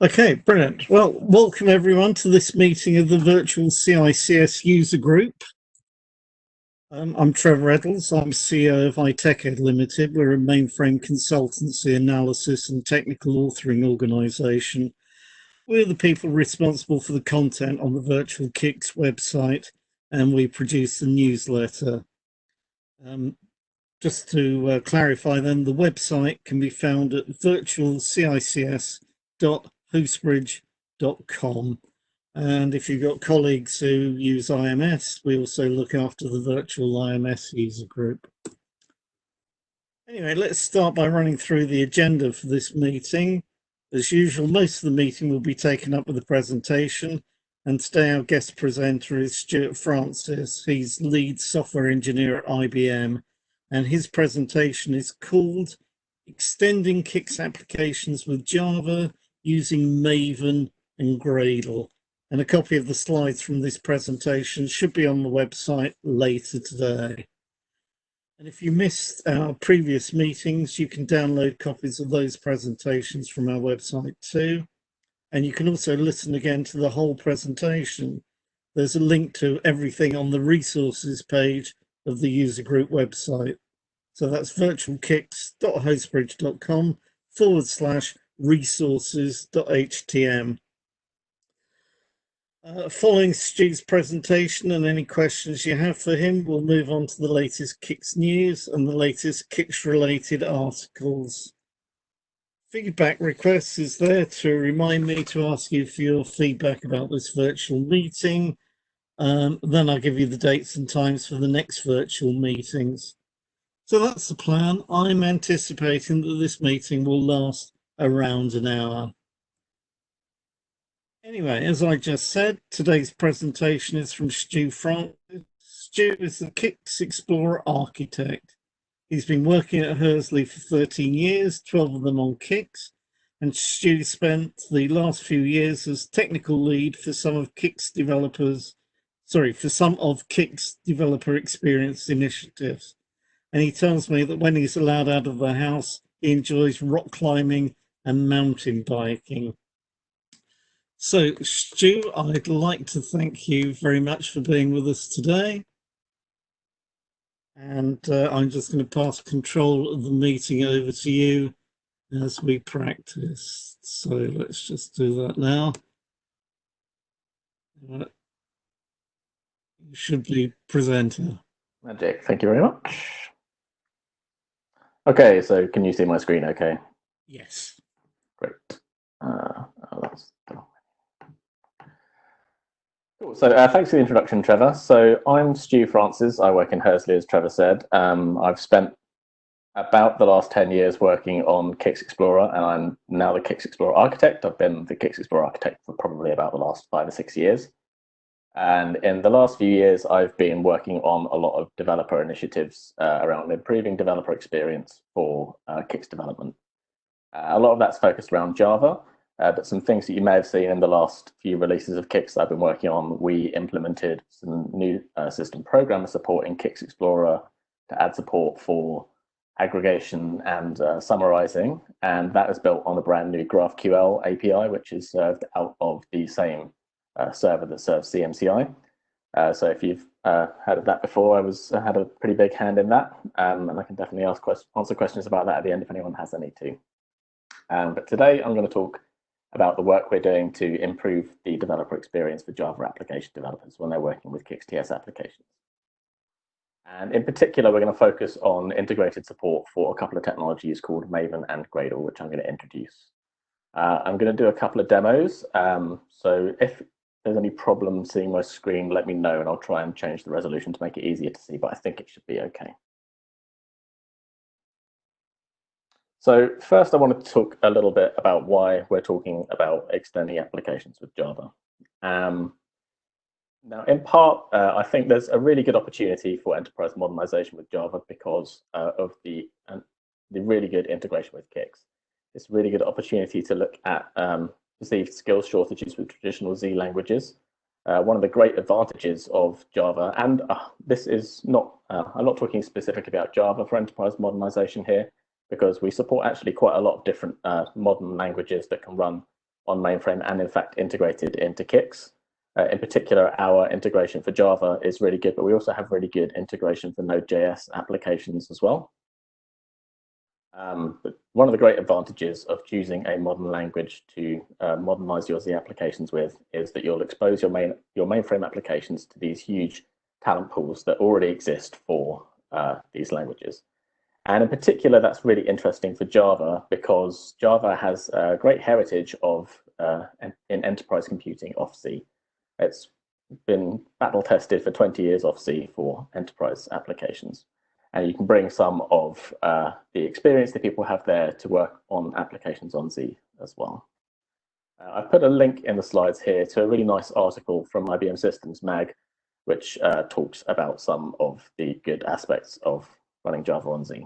Okay, brilliant. Well, welcome everyone to this meeting of the virtual CICS user group. I'm Trevor Eddles. I'm CEO of iTechEd Limited. We're a mainframe consultancy, analysis and technical authoring organisation. We're the people responsible for the content on the virtual CICS website, and we produce the newsletter. Just to clarify then, the website can be found at virtualcics.hostbridge.com. And if you've got colleagues who use IMS, we also look after the virtual IMS user group. Anyway, let's start by running through the agenda for this meeting. As usual, most of the meeting will be taken up with a presentation. And today our guest presenter is Stuart Francis. He's lead software engineer at IBM. And his presentation is called Extending CICS Applications with Java Using Maven and Gradle. And a copy of the slides from this presentation should be on the website later today. And if you missed our previous meetings, you can download copies of those presentations from our website too. And you can also listen again to the whole presentation. There's a link to everything on the resources page of the user group website. So that's virtualcics.hostbridge.com/resources.htm. Following Stu's presentation and any questions you have for him, we'll move on to the latest CICS news and the latest CICS-related articles. Feedback requests is there to remind me to ask you for your feedback about this virtual meeting. Then I'll give you the dates and times for the next virtual meetings. So that's the plan. I'm anticipating that this meeting will last around an hour. Anyway, as I just said, today's presentation is from Stu Francis. Stu is the CICS Explorer architect. He's been working at Hursley for 13 years, 12 of them on CICS, and Stu spent the last few years as technical lead for some of CICS developer experience initiatives. And he tells me that when he's allowed out of the house, he enjoys rock climbing and mountain biking. So, Stu, I'd like to thank you very much for being with us today. And I'm just going to pass control of the meeting over to you as we practice. So let's just do that now. You should be presenter. Magic, thank you very much. Okay, so can you see my screen okay? Yes. Great. That's cool. So thanks for the introduction, Trevor. So I'm Stu Francis. I work in Hursley, as Trevor said. I've spent about the last 10 years working on CICS Explorer, and I'm now the CICS Explorer architect. I've been the CICS Explorer architect for probably about the last 5 or 6 years. And in the last few years, I've been working on a lot of developer initiatives around improving developer experience for CICS development. A lot of that's focused around Java, but some things that you may have seen in the last few releases of CICS I've been working on, we implemented some new system programmer support in CICS Explorer to add support for aggregation and summarizing, and that is built on a brand new GraphQL API, which is served out of the same server that serves CMCI. So if you've heard of that before, I had a pretty big hand in that, and I can definitely answer questions about that at the end if anyone has any too. But today I'm going to talk about the work we're doing to improve the developer experience for Java application developers when they're working with CICS TS applications. And in particular, we're going to focus on integrated support for a couple of technologies called Maven and Gradle, which I'm going to introduce. I'm going to do a couple of demos. So if there's any problem seeing my screen, let me know and I'll try and change the resolution to make it easier to see, but I think it should be okay. So first I want to talk a little bit about why we're talking about extending applications with Java. Now, in part, I think there's a really good opportunity for enterprise modernization with Java because of the really good integration with CICS. It's a really good opportunity to look at perceived skills shortages with traditional Z languages. One of the great advantages of Java, and this is not, I'm not talking specific about Java for enterprise modernization here, because we support actually quite a lot of different modern languages that can run on mainframe and in fact integrated into CICS. In particular, our integration for Java is really good, but we also have really good integration for Node.js applications as well. But one of the great advantages of choosing a modern language to modernize your Z applications with is that you'll expose your mainframe applications to these huge talent pools that already exist for these languages. And in particular, that's really interesting for Java because Java has a great heritage of in enterprise computing off C. It's been battle tested for 20 years off C for enterprise applications. And you can bring some of the experience that people have there to work on applications on Z as well. I've put a link in the slides here to a really nice article from IBM Systems Mag, which talks about some of the good aspects of running Java on Z.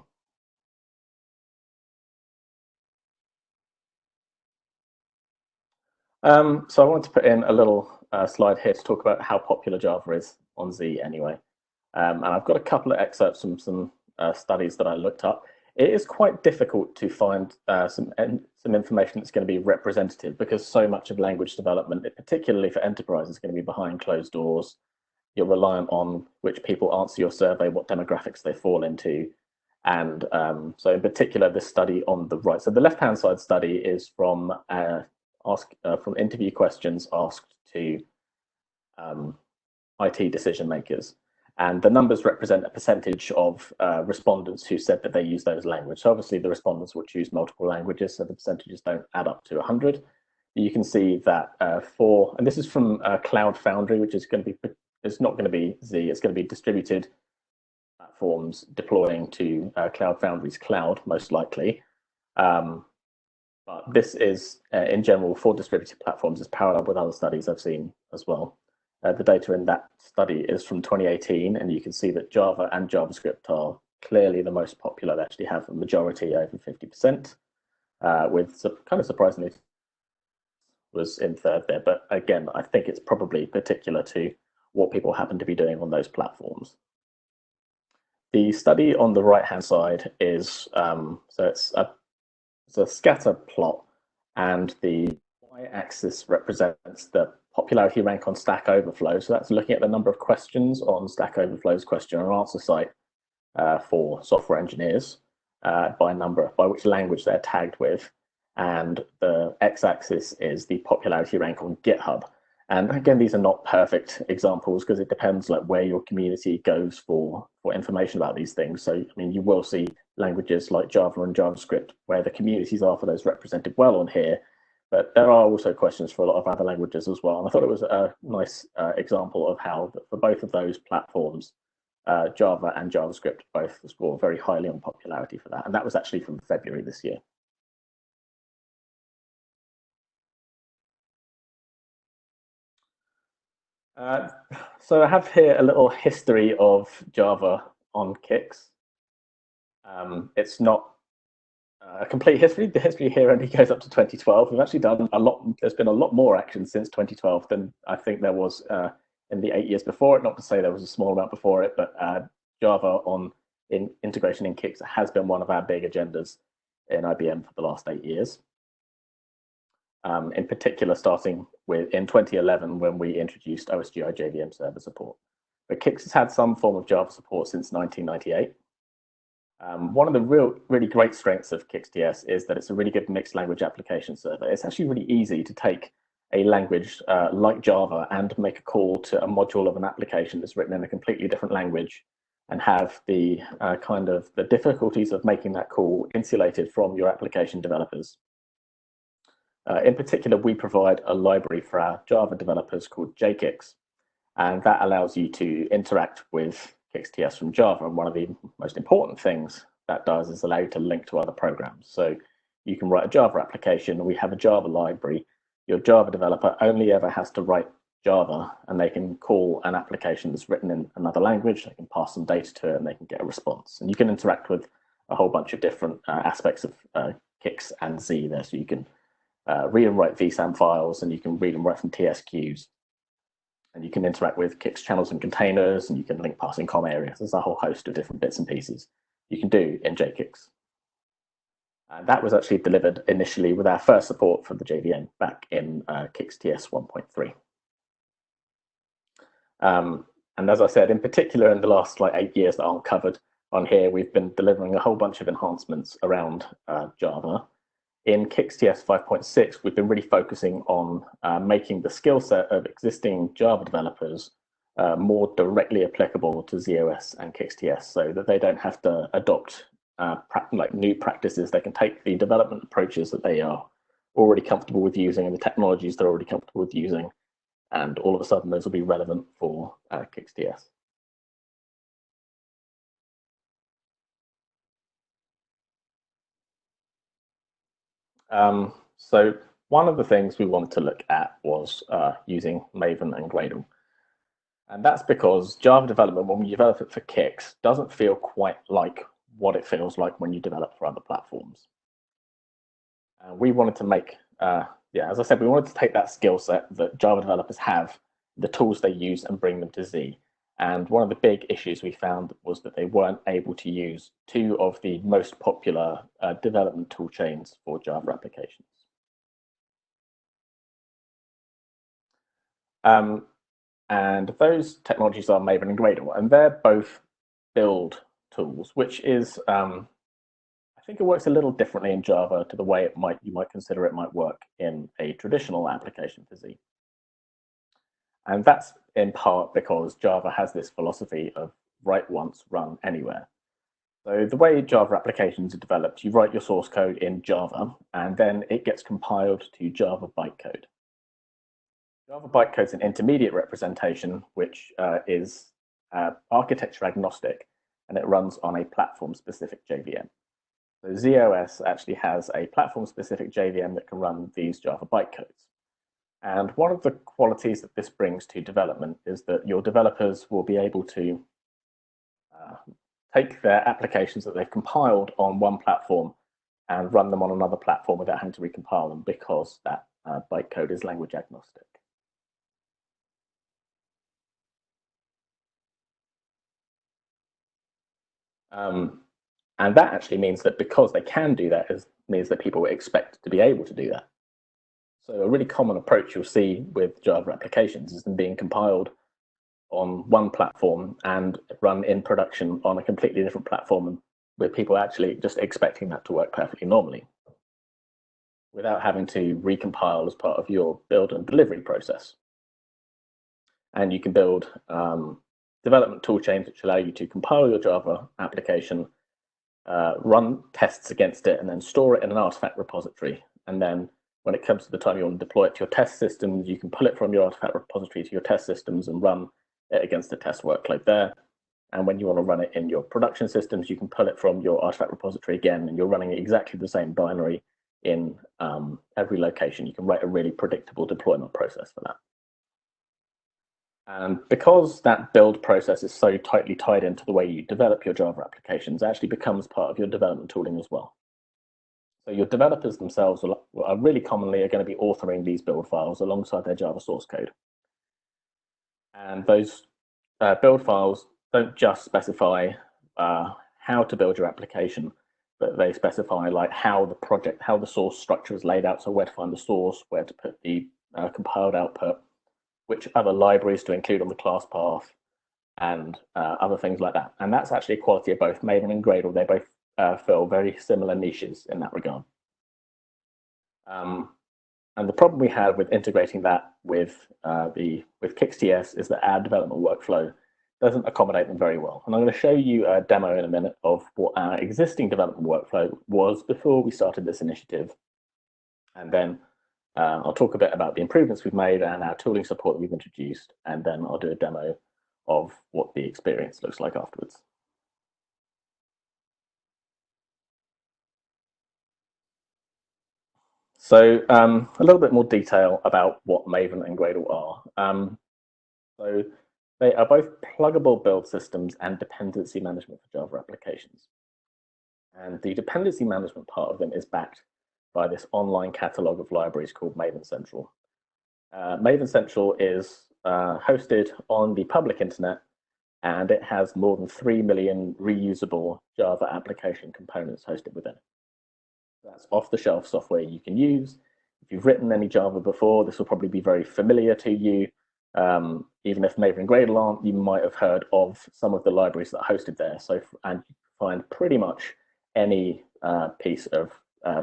So I want to put in a little slide here to talk about how popular Java is on Z anyway. And I've got a couple of excerpts from some studies that I looked up. It is quite difficult to find some information that's going to be representative because so much of language development, particularly for enterprise, is going to be behind closed doors. You're reliant on which people answer your survey, what demographics they fall into. And so in particular, this study on the right. So the left-hand side study is from interview questions asked to IT decision makers. And the numbers represent a percentage of respondents who said that they use those languages. So obviously the respondents will choose multiple languages, so the percentages don't add up to 100. You can see that and this is from Cloud Foundry, which is going to be, it's not going to be Z, it's going to be distributed platforms deploying to Cloud Foundry's cloud, most likely. But this is, in general, for distributed platforms, is parallel with other studies I've seen as well. The data in that study is from 2018, and you can see that Java and JavaScript are clearly the most popular. They actually have a majority, over 50%, with kind of surprisingly was in third there. But again, I think it's probably particular to what people happen to be doing on those platforms. The study on the right-hand side is, so it's a scatter plot, and the y-axis represents the popularity rank on Stack Overflow. So that's looking at the number of questions on Stack Overflow's question and answer site for software engineers by which language they're tagged with. And the x-axis is the popularity rank on GitHub. And again, these are not perfect examples because it depends like where your community goes for information about these things. So, I mean, you will see languages like Java and JavaScript where the communities are for those represented well on here, but there are also questions for a lot of other languages as well. And I thought it was a nice example of how for both of those platforms, Java and JavaScript both score very highly on popularity for that. And that was actually from February this year. So I have here a little history of Java on CICS. It's not a complete history. The history here only goes up to 2012. We've actually done a lot. There's been a lot more action since 2012 than I think there was in the 8 years before it. Not to say there was a small amount before it, but Java in integration in CICS has been one of our big agendas in IBM for the last 8 years. In particular, starting with in 2011 when we introduced OSGI JVM server support. But CICS has had some form of Java support since 1998. One of the really great strengths of CICS is that it's a really good mixed language application server. It's actually really easy to take a language like Java and make a call to a module of an application that's written in a completely different language and have the kind of the difficulties of making that call insulated from your application developers. In particular, we provide a library for our Java developers called JCICS, and that allows you to interact with CICS from Java. And one of the most important things that does is allow you to link to other programs. So you can write a Java application, we have a Java library. Your Java developer only ever has to write Java, and they can call an application that's written in another language, they can pass some data to it, and they can get a response. And you can interact with a whole bunch of different aspects of CICS and Z there. So you can read and write vSAM files, and you can read and write from TSQs. And you can interact with CICS channels and containers, and you can link passing COM areas. There's a whole host of different bits and pieces you can do in JCICS. That was actually delivered initially with our first support for the JVM back in CICS 1.3. And as I said, in particular, in the last 8 years that aren't covered on here, we've been delivering a whole bunch of enhancements around Java. In CICS 5.6, we've been really focusing on making the skill set of existing Java developers more directly applicable to ZOS and CICS, so that they don't have to adopt new practices. They can take the development approaches that they are already comfortable with using and the technologies they're already comfortable with using, and all of a sudden those will be relevant for CICS. So one of the things we wanted to look at was using Maven and Gradle. And that's because Java development, when we develop it for CICS, doesn't feel quite like what it feels like when you develop for other platforms. We wanted to make, as I said, we wanted to take that skill set that Java developers have, the tools they use, and bring them to Z. And one of the big issues we found was that they weren't able to use two of the most popular development tool chains for Java applications. And those technologies are Maven and Gradle, and they're both build tools, which is, I think it works a little differently in Java to the way you might consider it might work in a traditional application for Z. And that's in part because Java has this philosophy of write once, run anywhere. So the way Java applications are developed, you write your source code in Java, and then it gets compiled to Java bytecode. Java bytecode is an intermediate representation, which is architecture agnostic, and it runs on a platform-specific JVM. So ZOS actually has a platform-specific JVM that can run these Java bytecodes. And one of the qualities that this brings to development is that your developers will be able to take their applications that they've compiled on one platform and run them on another platform without having to recompile them, because that bytecode is language agnostic. And that actually means that because they can do that, means that people expect to be able to do that. So a really common approach you'll see with Java applications is them being compiled on one platform and run in production on a completely different platform, with people actually just expecting that to work perfectly normally without having to recompile as part of your build and delivery process. And you can build development tool chains which allow you to compile your Java application, run tests against it, and then store it in an artifact repository. And then when it comes to the time you want to deploy it to your test systems, you can pull it from your artifact repository to your test systems and run it against the test workload there. And when you want to run it in your production systems, you can pull it from your artifact repository again, and you're running exactly the same binary in every location. You can write a really predictable deployment process for that. And because that build process is so tightly tied into the way you develop your Java applications, it actually becomes part of your development tooling as well. So your developers themselves are really commonly going to be authoring these build files alongside their Java source code. And those build files don't just specify how to build your application, but they specify how the source structure is laid out. So where to find the source, where to put the compiled output, which other libraries to include on the class path, and other things like that. And that's actually a quality of both Maven and Gradle. They both fill very similar niches in that regard. And the problem we had with integrating that with CICS is that our development workflow doesn't accommodate them very well. And I'm going to show you a demo in a minute of what our existing development workflow was before we started this initiative. And then I'll talk a bit about the improvements we've made and our tooling support that we've introduced, and then I'll do a demo of what the experience looks like afterwards. So a little bit more detail about what Maven and Gradle are. So they are both pluggable build systems and dependency management for Java applications. And the dependency management part of them is backed by this online catalog of libraries called Maven Central. Maven Central is hosted on the public internet, and it has more than 3 million reusable Java application components hosted within it. That's off-the-shelf software you can use. If you've written any Java before, this will probably be very familiar to you. Even if Maven and Gradle aren't, you might have heard of some of the libraries that are hosted there. So, and you find pretty much any piece of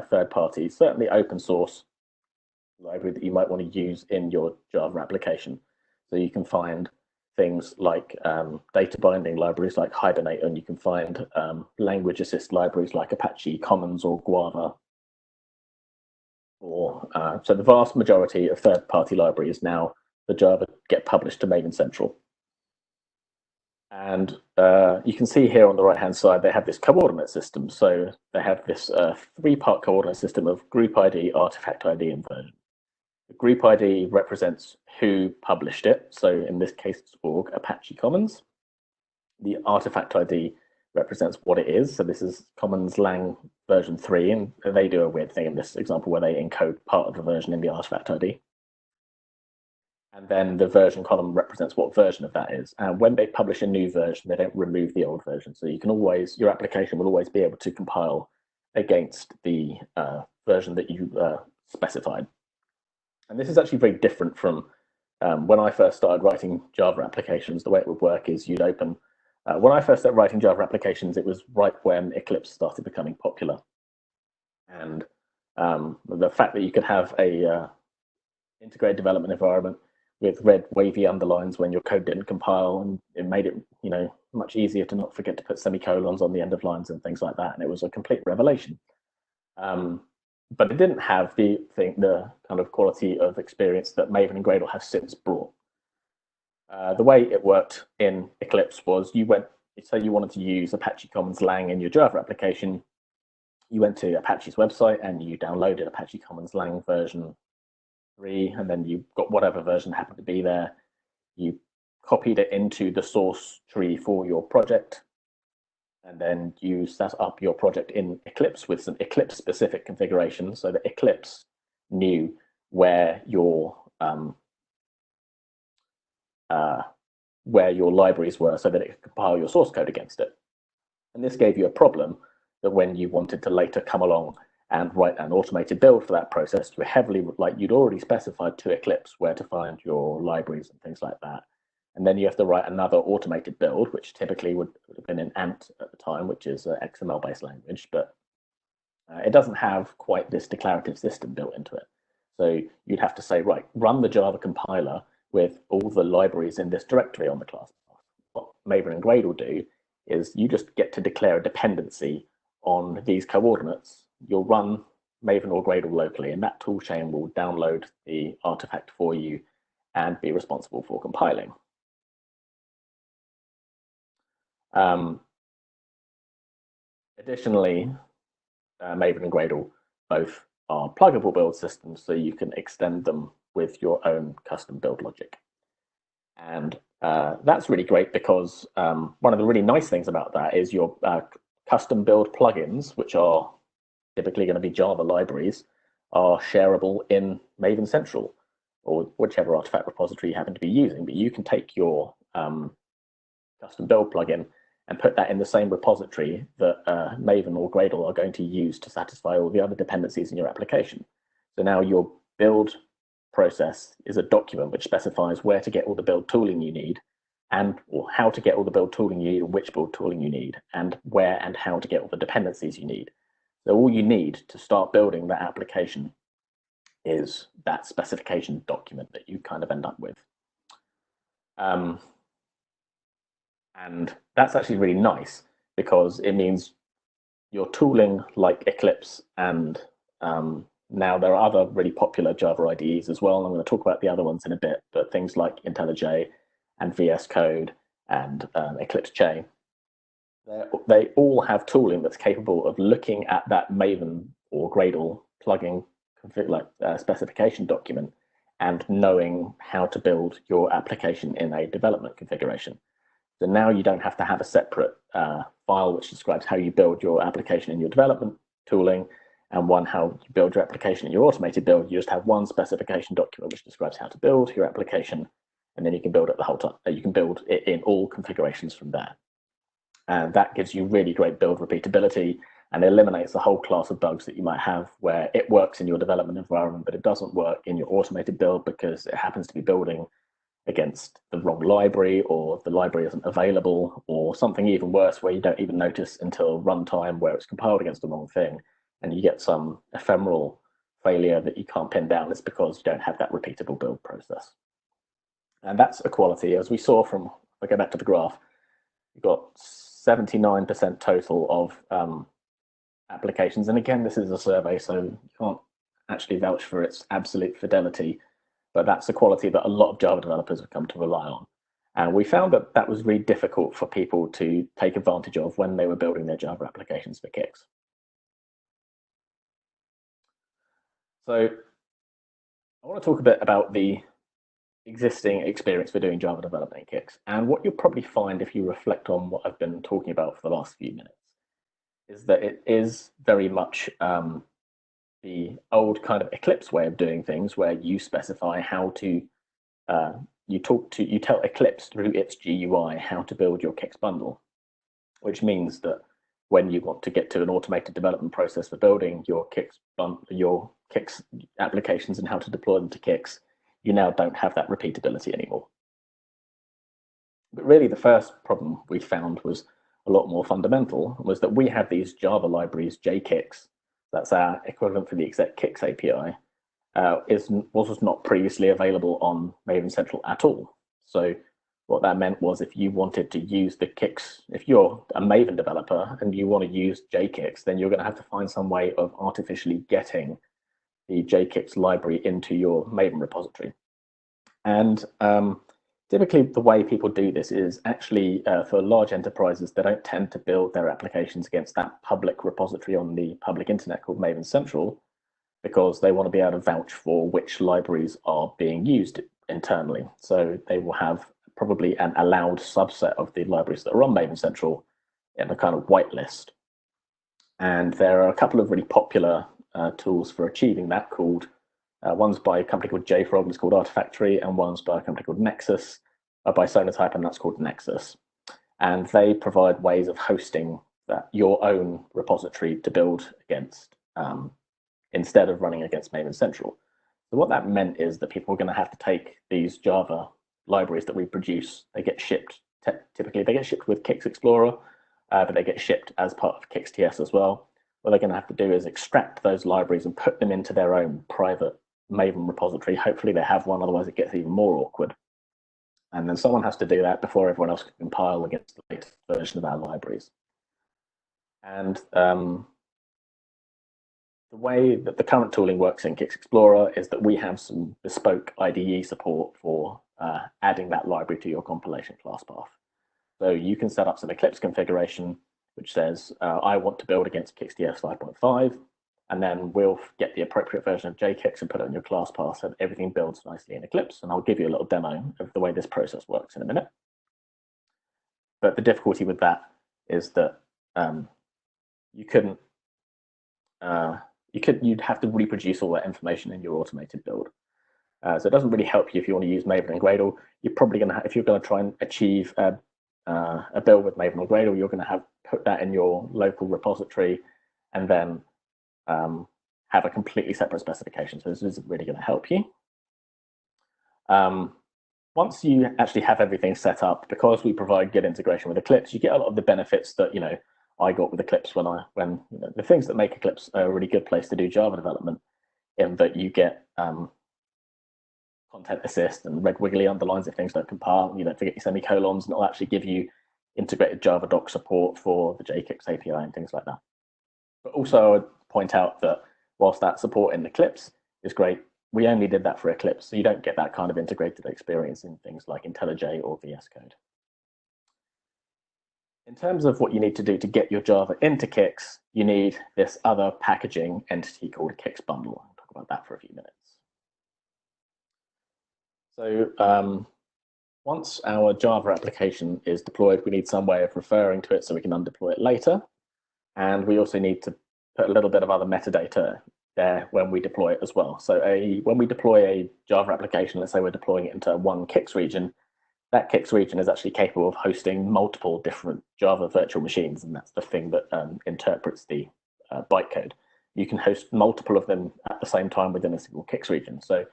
third-party, certainly open source library that you might want to use in your Java application. So you can find things like data binding libraries like Hibernate, and you can find language assist libraries like Apache Commons or Guava. So the vast majority of third-party libraries now for Java get published to Maven Central. And you can see here on the right-hand side, they have this coordinate system. So they have this three-part coordinate system of group ID, artifact ID, and version. The group ID represents who published it. So in this case, it's org Apache Commons. The artifact ID represents what it is. So this is Commons Lang version 3, and they do a weird thing in this example where they encode part of the version in the artifact ID. And then the version column represents what version of that is. And when they publish a new version, they don't remove the old version. So you can always, your application will always be able to compile against the version that you specified. And this is actually very different from when I first started writing Java applications. The way it would work is you'd open, when I first started writing Java applications, it was right when Eclipse started becoming popular. And the fact that you could have a integrated development environment with red wavy underlines when your code didn't compile, and it made it, you know, much easier to not forget to put semicolons on the end of lines and things like that. And it was a complete revelation. But it didn't have the kind of quality of experience that Maven and Gradle have since brought. The way it worked in Eclipse was you went, say you wanted to use Apache Commons Lang in your Java application, you went to Apache's website and you downloaded Apache Commons Lang version 3, and then you got whatever version happened to be there. You copied it into the source tree for your project, and then you set up your project in Eclipse with some Eclipse-specific configurations so that Eclipse knew where your libraries were so that it could compile your source code against it. And this gave you a problem that when you wanted to later come along and write an automated build for that process, you were heavily, like you'd already specified to Eclipse where to find your libraries and things like that. And then you have to write another automated build, which typically would have been in Ant at the time, which is an XML-based language, but it doesn't have quite this declarative system built into it. So you'd have to say, right, run the Java compiler with all the libraries in this directory on the class. What Maven and Gradle do is you just get to declare a dependency on these coordinates. You'll run Maven or Gradle locally, and that toolchain will download the artifact for you and be responsible for compiling. Additionally, Maven and Gradle both are pluggable build systems, so you can extend them with your own custom build logic. And that's really great because one of the really nice things about that is your custom build plugins, which are typically going to be Java libraries, are shareable in Maven Central or whichever artifact repository you happen to be using. But you can take your custom build plugin and put that in the same repository that Maven or Gradle are going to use to satisfy all the other dependencies in your application. So now your build process is a document which specifies where to get all the build tooling you need, or how to get all the build tooling you need, and which build tooling you need, and where and how to get all the dependencies you need. So all you need to start building that application is that specification document that you kind of end up with. And that's actually really nice because it means your tooling like Eclipse, and now there are other really popular Java IDEs as well. And I'm going to talk about the other ones in a bit, but things like IntelliJ and VS Code and Eclipse J, they all have tooling that's capable of looking at that Maven or Gradle plugin specification document and knowing how to build your application in a development configuration. So now you don't have to have a separate file which describes how you build your application in your development tooling and one how you build your application in your automated build. You just have one specification document which describes how to build your application, and then you can build it the whole time. You can build it in all configurations from there. And that gives you really great build repeatability. and eliminates the whole class of bugs that you might have where it works in your development environment, but it doesn't work in your automated build because it happens to be building against the wrong library, or the library isn't available, or something even worse where you don't even notice until runtime where it's compiled against the wrong thing, and you get some ephemeral failure that you can't pin down. It's because you don't have that repeatable build process. And that's a quality, as we saw from, if I go back to the graph, you've got 79% total of applications. And again, this is a survey, so you can't actually vouch for its absolute fidelity, but that's a quality that a lot of Java developers have come to rely on. And we found that that was really difficult for people to take advantage of when they were building their Java applications for CICS. So I want to talk a bit about the existing experience for doing Java development in CICS. And what you'll probably find if you reflect on what I've been talking about for the last few minutes is that it is very much the old kind of Eclipse way of doing things, where you specify how to, you tell Eclipse through its GUI how to build your CICS bundle, which means that when you want to get to an automated development process for building your CICS applications and how to deploy them to CICS, you now don't have that repeatability anymore. But really, the first problem we found was a lot more fundamental, was that we have these Java libraries, JCICS, that's our equivalent for the exec CICS API, was not previously available on Maven Central at all. So what that meant was, if you wanted to use the CICS, if you're a Maven developer and you want to use JCICS, then you're going to have to find some way of artificially getting the JCICS library into your Maven repository. And typically the way people do this is actually for large enterprises, they don't tend to build their applications against that public repository on the public internet called Maven Central, because they want to be able to vouch for which libraries are being used internally. So they will have probably an allowed subset of the libraries that are on Maven Central in a kind of whitelist. And there are a couple of really popular tools for achieving that, called one's by a company called JFrog, it's called Artifactory, and one's by a company called Nexus, by Sonatype, and that's called Nexus. And they provide ways of hosting your own repository to build against, instead of running against Maven Central. So what that meant is that people are going to have to take these Java libraries that we produce. They get shipped, typically they get shipped with CICS Explorer, but they get shipped as part of CICS-TS as well. What they're going to have to do is extract those libraries and put them into their own private Maven repository. Hopefully they have one, otherwise it gets even more awkward. And then someone has to do that before everyone else can compile against the latest version of our libraries. And the way that the current tooling works in CICS Explorer is that we have some bespoke IDE support for adding that library to your compilation class path. So you can set up some Eclipse configuration which says, I want to build against CICS-TS 5.5, and then we'll get the appropriate version of JCICS and put it on your class path so that everything builds nicely in Eclipse. And I'll give you a little demo of the way this process works in a minute. But the difficulty with that is that you'd have to reproduce all that information in your automated build. So it doesn't really help you if you want to use Maven and Gradle. You're probably going to if you're going to try and achieve a build with Maven or Gradle, you're going to have put that in your local repository and then have a completely separate specification. So this isn't really going to help you. Once you actually have everything set up, because we provide good integration with Eclipse, you get a lot of the benefits that I got with Eclipse when the things that make Eclipse a really good place to do Java development, in that you get content assist and red wiggly underlines if things don't compile. You don't forget your semicolons, and it'll actually give you integrated Java doc support for the JCICS API and things like that. But also, I would point out that whilst that support in Eclipse is great, we only did that for Eclipse, so you don't get that kind of integrated experience in things like IntelliJ or VS Code. In terms of what you need to do to get your Java into CICS, you need this other packaging entity called a CICS bundle. I'll talk about that for a few minutes. So once our Java application is deployed, we need some way of referring to it so we can undeploy it later. And we also need to put a little bit of other metadata there when we deploy it as well. So when we deploy a Java application, let's say we're deploying it into one CICS region, that CICS region is actually capable of hosting multiple different Java virtual machines, and that's the thing that interprets the bytecode. You can host multiple of them at the same time within a single CICS region. So it's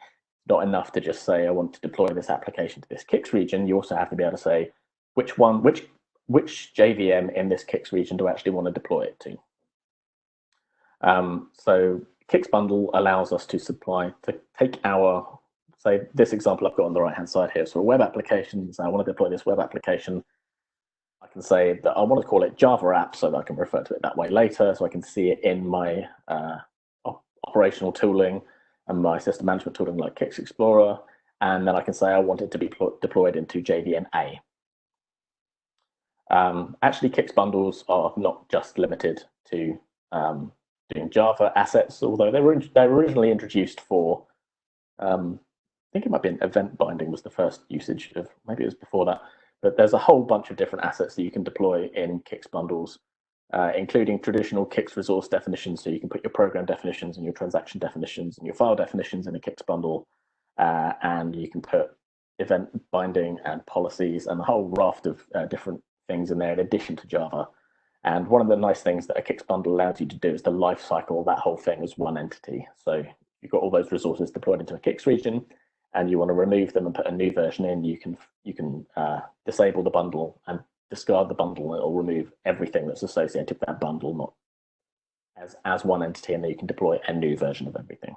not enough to just say, I want to deploy this application to this CICS region. You also have to be able to say which JVM in this CICS region do I actually want to deploy it to. So CICS bundle allows us to take our, say this example I've got on the right hand side here. So a web application, so I want to deploy this web application. I can say that I want to call it Java app so that I can refer to it that way later, so I can see it in my operational tooling and my system management tooling like CICS Explorer, and then I can say I want it to be deployed into JVM A. Actually, CICS bundles are not just limited to doing Java assets, although they were originally introduced for, I think it might be an event binding was the first usage of, maybe it was before that, but there's a whole bunch of different assets that you can deploy in CICS bundles, including traditional CICS resource definitions, so you can put your program definitions and your transaction definitions and your file definitions in a CICS bundle, and you can put event binding and policies and a whole raft of different things in there in addition to Java. And one of the nice things that a CICS bundle allows you to do is the life cycle of that whole thing as one entity. So you've got all those resources deployed into a CICS region, and you want to remove them and put a new version in, you can disable the bundle and discard the bundle, and it'll remove everything that's associated with that bundle, not as one entity, and then you can deploy a new version of everything.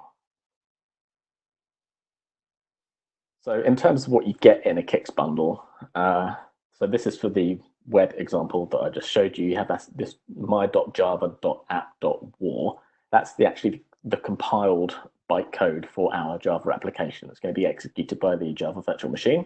So in terms of what you get in a CICS bundle, so this is for the web example that I just showed you. You have this my.java.app.war. That's actually the compiled bytecode for our Java application. It's going to be executed by the Java virtual machine.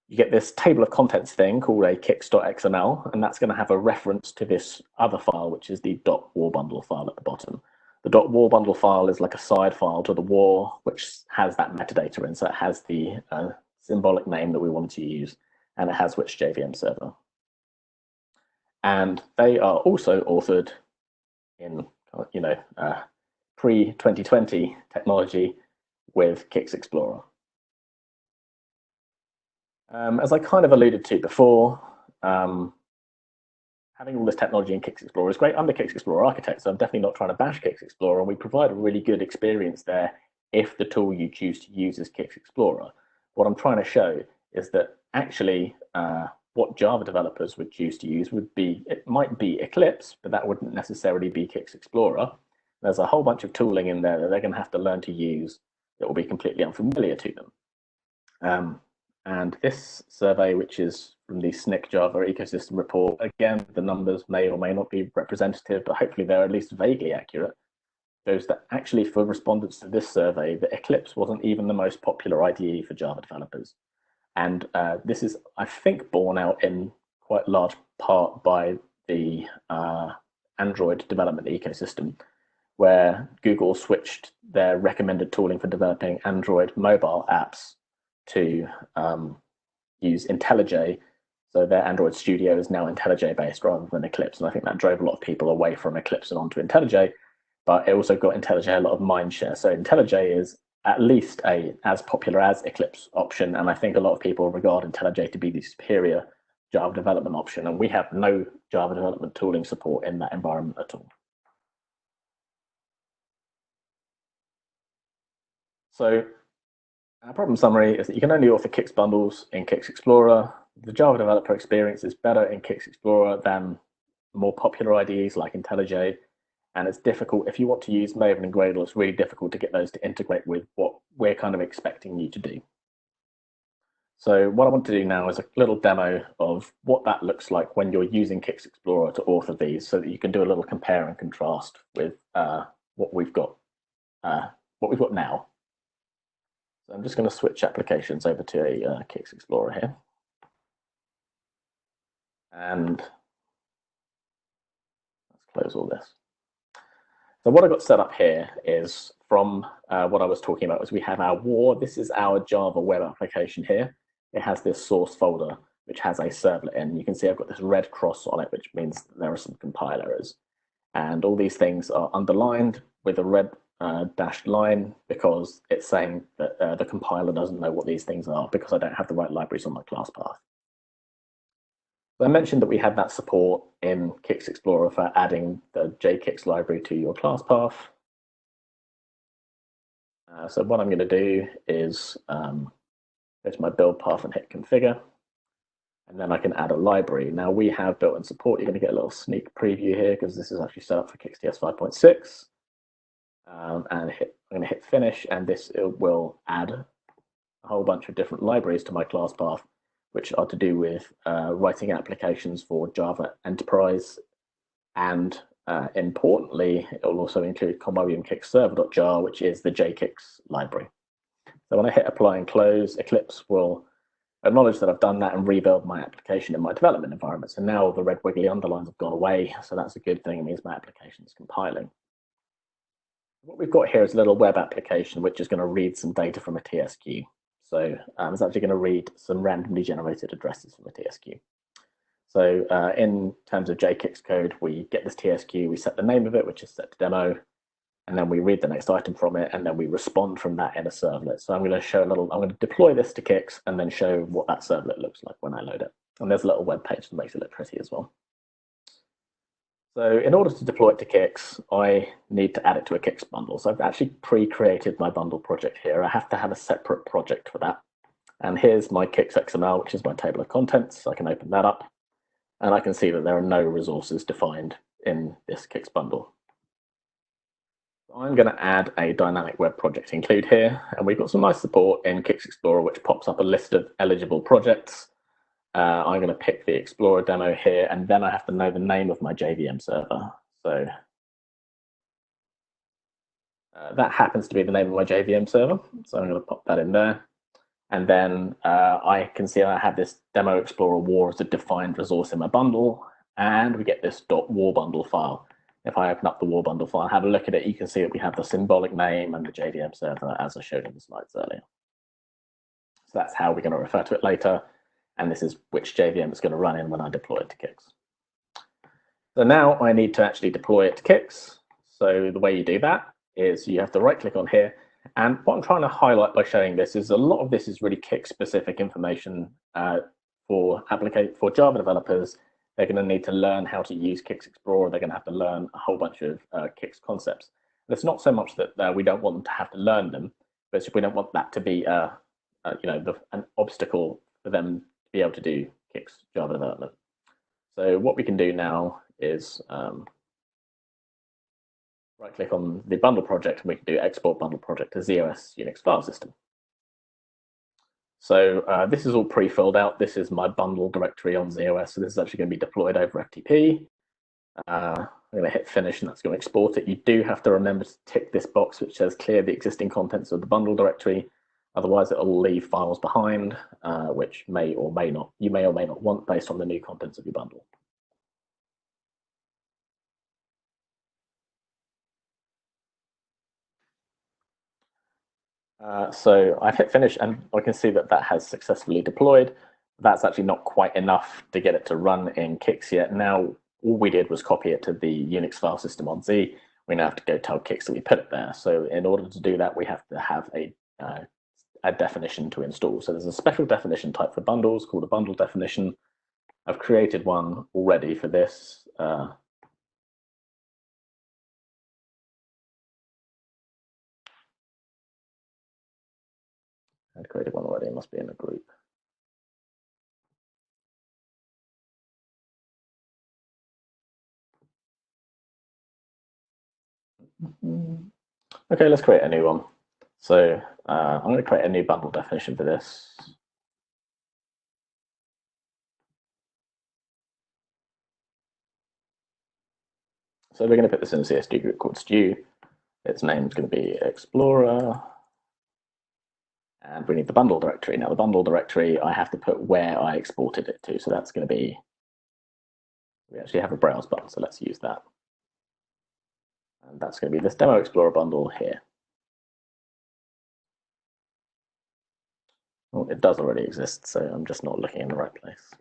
You get this table of contents thing called a CICS.xml, and that's going to have a reference to this other file, which is the .war bundle file at the bottom. The .war bundle file is like a side file to the war, which has that metadata in, so it has the symbolic name that we wanted to use, and it has which JVM server. And they are also authored in, pre-2020 technology with CICS Explorer. As I kind of alluded to before, having all this technology in CICS Explorer is great. I'm the CICS Explorer architect, so I'm definitely not trying to bash CICS Explorer, and we provide a really good experience there if the tool you choose to use is CICS Explorer. What I'm trying to show is that actually what Java developers would choose to use it might be Eclipse, but that wouldn't necessarily be CICS Explorer. There's a whole bunch of tooling in there that they're going to have to learn to use that will be completely unfamiliar to them. And this survey, which is from the SNCC Java ecosystem report, again, the numbers may or may not be representative, but hopefully they're at least vaguely accurate, shows that actually for respondents to this survey, the Eclipse wasn't even the most popular IDE for Java developers. And this is, I think, borne out in quite large part by the Android development ecosystem, where Google switched their recommended tooling for developing Android mobile apps to use IntelliJ. So their Android Studio is now IntelliJ based rather than Eclipse. And I think that drove a lot of people away from Eclipse and onto IntelliJ, but it also got IntelliJ a lot of mind share. So IntelliJ is at least as popular as Eclipse option. And I think a lot of people regard IntelliJ to be the superior Java development option. And we have no Java development tooling support in that environment at all. So our problem summary is that you can only author CICS bundles in CICS Explorer. The Java developer experience is better in CICS Explorer than more popular IDEs like IntelliJ. And it's difficult, if you want to use Maven and Gradle, it's really difficult to get those to integrate with what we're kind of expecting you to do. So what I want to do now is a little demo of what that looks like when you're using CICS Explorer to author these, so that you can do a little compare and contrast with what we've got now. So I'm just going to switch applications over to a CICS Explorer here. And let's close all this. So what I've got set up here is from what I was talking about, is we have our war. This is our Java web application here. It has this source folder, which has a servlet in. You can see I've got this red cross on it, which means there are some compile errors. And all these things are underlined with a red dashed line because it's saying that the compiler doesn't know what these things are because I don't have the right libraries on my class path. So I mentioned that we had that support in CICS Explorer for adding the JCICS library to your class path. So what I'm going to do is go to my build path and hit configure, and then I can add a library. Now we have built-in support. You're going to get a little sneak preview here because this is actually set up for CICS 5.6. And I'm going to hit finish, and this will add a whole bunch of different libraries to my class path, which are to do with writing applications for Java Enterprise, and importantly, it will also include CommobiumKickServer.jar, which is the JCICS library. So when I hit apply and close, Eclipse will acknowledge that I've done that and rebuild my application in my development environment. So now the red wiggly underlines have gone away, so that's a good thing. It means my application is compiling. What we've got here is a little web application which is going to read some data from a TSQ. So it's actually going to read some randomly generated addresses from a TSQ. So in terms of JCICS code, we get this TSQ, we set the name of it, which is set to demo, and then we read the next item from it, and then we respond from that in a servlet. So I'm going to deploy this to CICS and then show what that servlet looks like when I load it. And there's a little web page that makes it look pretty as well. So in order to deploy it to CICS, I need to add it to a CICS bundle. So I've actually pre-created my bundle project here. I have to have a separate project for that. And here's my CICS XML, which is my table of contents. So I can open that up, and I can see that there are no resources defined in this CICS bundle. So I'm going to add a dynamic web project include here, and we've got some nice support in CICS Explorer, which pops up a list of eligible projects. I'm going to pick the Explorer demo here, and then I have to know the name of my JVM server. So that happens to be the name of my JVM server. So I'm going to pop that in there. And then I can see I have this demo Explorer war as a defined resource in my bundle, and we get this .war bundle file. If I open up the war bundle file and have a look at it, you can see that we have the symbolic name and the JVM server as I showed in the slides earlier. So that's how we're going to refer to it later. And this is which JVM it's going to run in when I deploy it to CICS. So now I need to actually deploy it to CICS. So the way you do that is you have to right click on here. And what I'm trying to highlight by showing this is a lot of this is really CICS specific information for Java developers. They're going to need to learn how to use CICS Explorer. They're going to have to learn a whole bunch of CICS concepts. And it's not so much that we don't want them to have to learn them, but we don't want that to be an obstacle for them to be able to do CICS Java development. So what we can do now is right click on the bundle project, and we can do export bundle project to ZOS Unix file system. So this is all pre-filled out. This is my bundle directory on ZOS. So this is actually going to be deployed over FTP. I'm going to hit finish, and that's going to export it. You do have to remember to tick this box which says clear the existing contents of the bundle directory. Otherwise, it will leave files behind, which you may or may not want based on the new contents of your bundle. So I've hit finish, and I can see that that has successfully deployed. That's actually not quite enough to get it to run in CICS yet. Now, all we did was copy it to the Unix file system on Z. We now have to go tell CICS that we put it there. So in order to do that, we have to have a definition to install. So there's a special definition type for bundles called a bundle definition. I've created one already for this. I've created one already. It must be in a group. Okay, let's create a new one. So I'm going to create a new bundle definition for this. So we're going to put this in a CSD group called Stew. Its name is going to be Explorer. And we need the bundle directory. Now the bundle directory, I have to put where I exported it to. So that's going to be, we actually have a browse button, so let's use that. And that's going to be this Demo Explorer bundle here. Well, it does already exist, so I'm just not looking in the right place.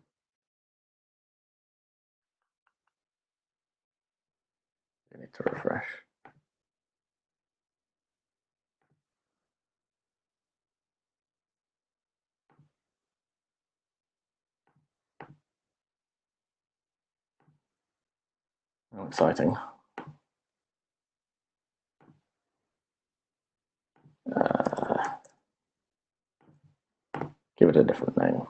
We need to refresh. exciting. Give it a different name.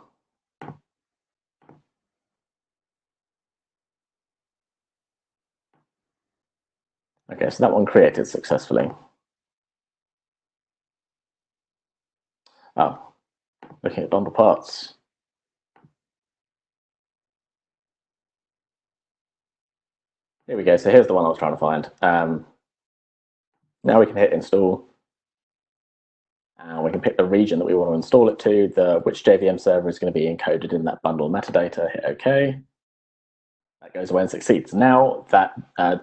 Okay, so that one created successfully. Oh, looking at bundle parts. Here we go. So here's the one I was trying to find. Now we can hit install. And we can pick the region that we want to install it to, which JVM server is going to be encoded in that bundle metadata. Hit OK. That goes away and succeeds. Now that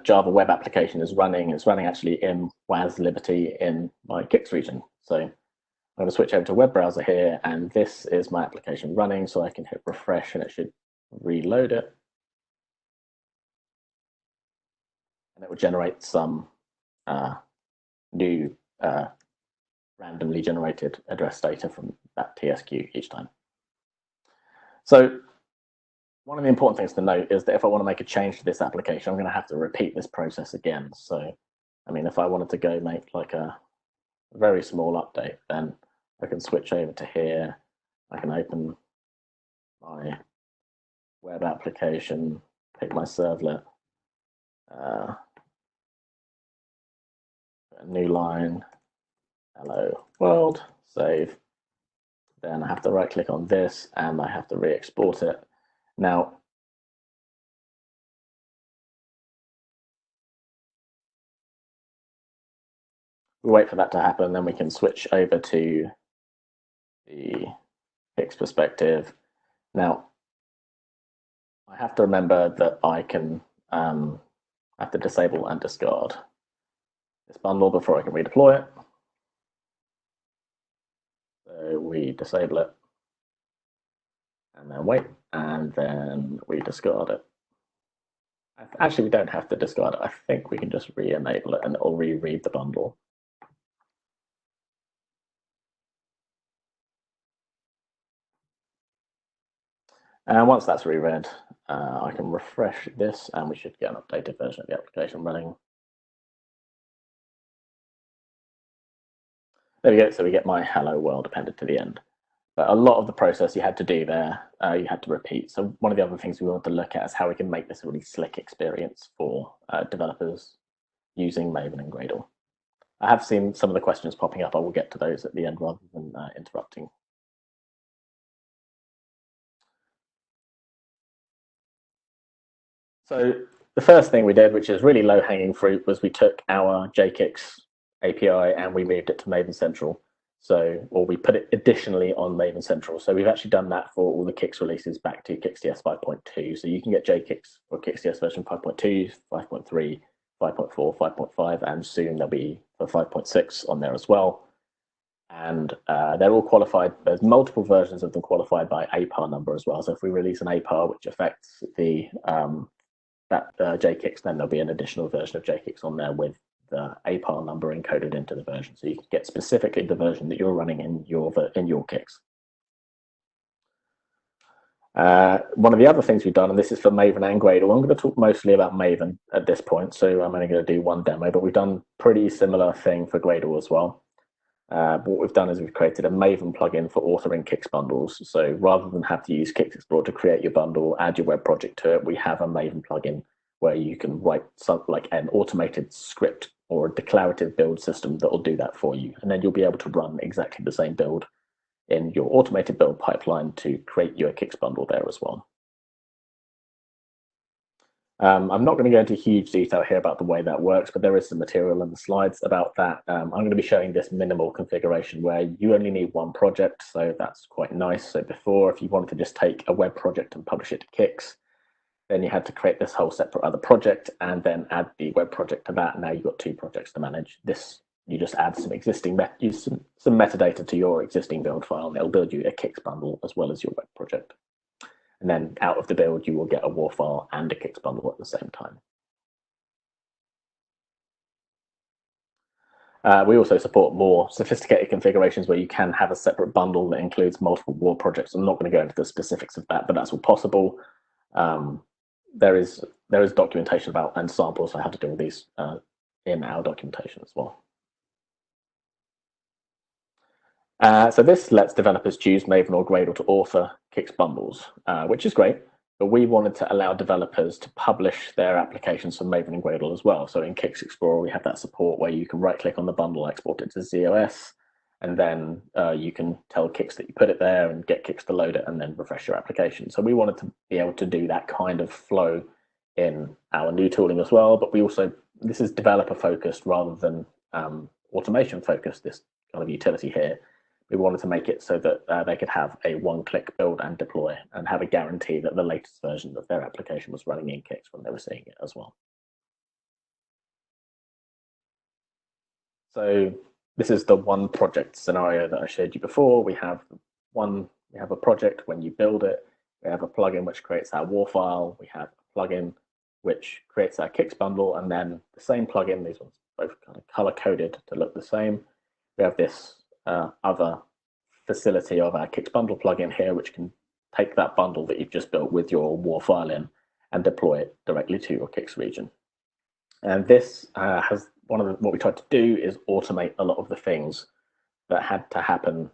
Java web application is running, it's running actually in WAS Liberty in my CICS region. So I'm going to switch over to web browser here, and this is my application running, so I can hit refresh and it should reload it. And it will generate some new randomly generated address data from that TSQ each time. So one of the important things to note is that if I want to make a change to this application, I'm going to have to repeat this process again. So, I mean, if I wanted to go make like a very small update, then I can switch over to here. I can open my web application, pick my servlet, a new line, hello world, save. Then I have to right click on this and I have to re-export it. Now, we wait for that to happen, then we can switch over to the CICS perspective. Now, I have to remember that I can have to disable and discard this bundle before I can redeploy it. So we disable it, and then wait, and then we discard it. Actually, we don't have to discard it. I think we can just re-enable it and it'll reread the bundle. And once that's reread, I can refresh this and we should get an updated version of the application running. There we go, so we get my hello world appended to the end. But a lot of the process you had to do there, you had to repeat. So one of the other things we want to look at is how we can make this a really slick experience for developers using Maven and Gradle. I have seen some of the questions popping up. I will get to those at the end rather than interrupting. So the first thing we did, which is really low-hanging fruit, was we took our JCICS API and we moved it to Maven Central. So, or we put it additionally on Maven Central. So we've actually done that for all the CICS releases back to CICS 5.2. So you can get JCICS for CICS version 5.2, 5.3, 5.4, 5.5, and soon there'll be for 5.6 on there as well. And they're all qualified. There's multiple versions of them qualified by APAR number as well. So if we release an APAR which affects the JCICS, then there'll be an additional version of JCICS on there with the APAR number encoded into the version, so you can get specifically the version that you're running in your CICS. One of the other things we've done, and this is for Maven and Gradle, I'm going to talk mostly about Maven at this point, so I'm only going to do one demo, but we've done pretty similar thing for Gradle as well. But what we've done is we've created a Maven plugin for authoring CICS bundles. So rather than have to use CICS Explorer to create your bundle, add your web project to it, we have a Maven plugin where you can write something like an automated script or a declarative build system that will do that for you. And then you'll be able to run exactly the same build in your automated build pipeline to create your CICS bundle there as well. I'm not going to go into huge detail here about the way that works, but there is some material in the slides about that. I'm going to be showing this minimal configuration where you only need one project, so that's quite nice. So before, if you wanted to just take a web project and publish it to CICS, then you had to create this whole separate other project and then add the web project to that. Now you've got two projects to manage. This, you just add some existing some metadata to your existing build file, and it'll build you a CICS bundle as well as your web project. And then out of the build, you will get a WAR file and a CICS bundle at the same time. We also support more sophisticated configurations where you can have a separate bundle that includes multiple WAR projects. I'm not going to go into the specifics of that, but that's all possible. there is documentation about and samples on how to do all these in our documentation as well. So this lets developers choose Maven or Gradle to author CICS bundles, which is great. But we wanted to allow developers to publish their applications from Maven and Gradle as well. So in CICS Explorer, we have that support where you can right-click on the bundle, export it to ZOS, and then you can tell CICS that you put it there and get CICS to load it and then refresh your application. So we wanted to be able to do that kind of flow in our new tooling as well. But we also, this is developer-focused rather than automation-focused, this kind of utility here. We wanted to make it so that they could have a one-click build and deploy and have a guarantee that the latest version of their application was running in CICS when they were seeing it as well. So this is the one project scenario that I showed you before. We have a project when you build it. We have a plugin which creates our WAR file. We have a plugin which creates our CICS bundle, and then the same plugin, these ones both kind of color-coded to look the same. We have this other facility of our CICS bundle plugin here, which can take that bundle that you've just built with your WAR file in and deploy it directly to your CICS region. And this has what we tried to do is automate a lot of the things that had to happen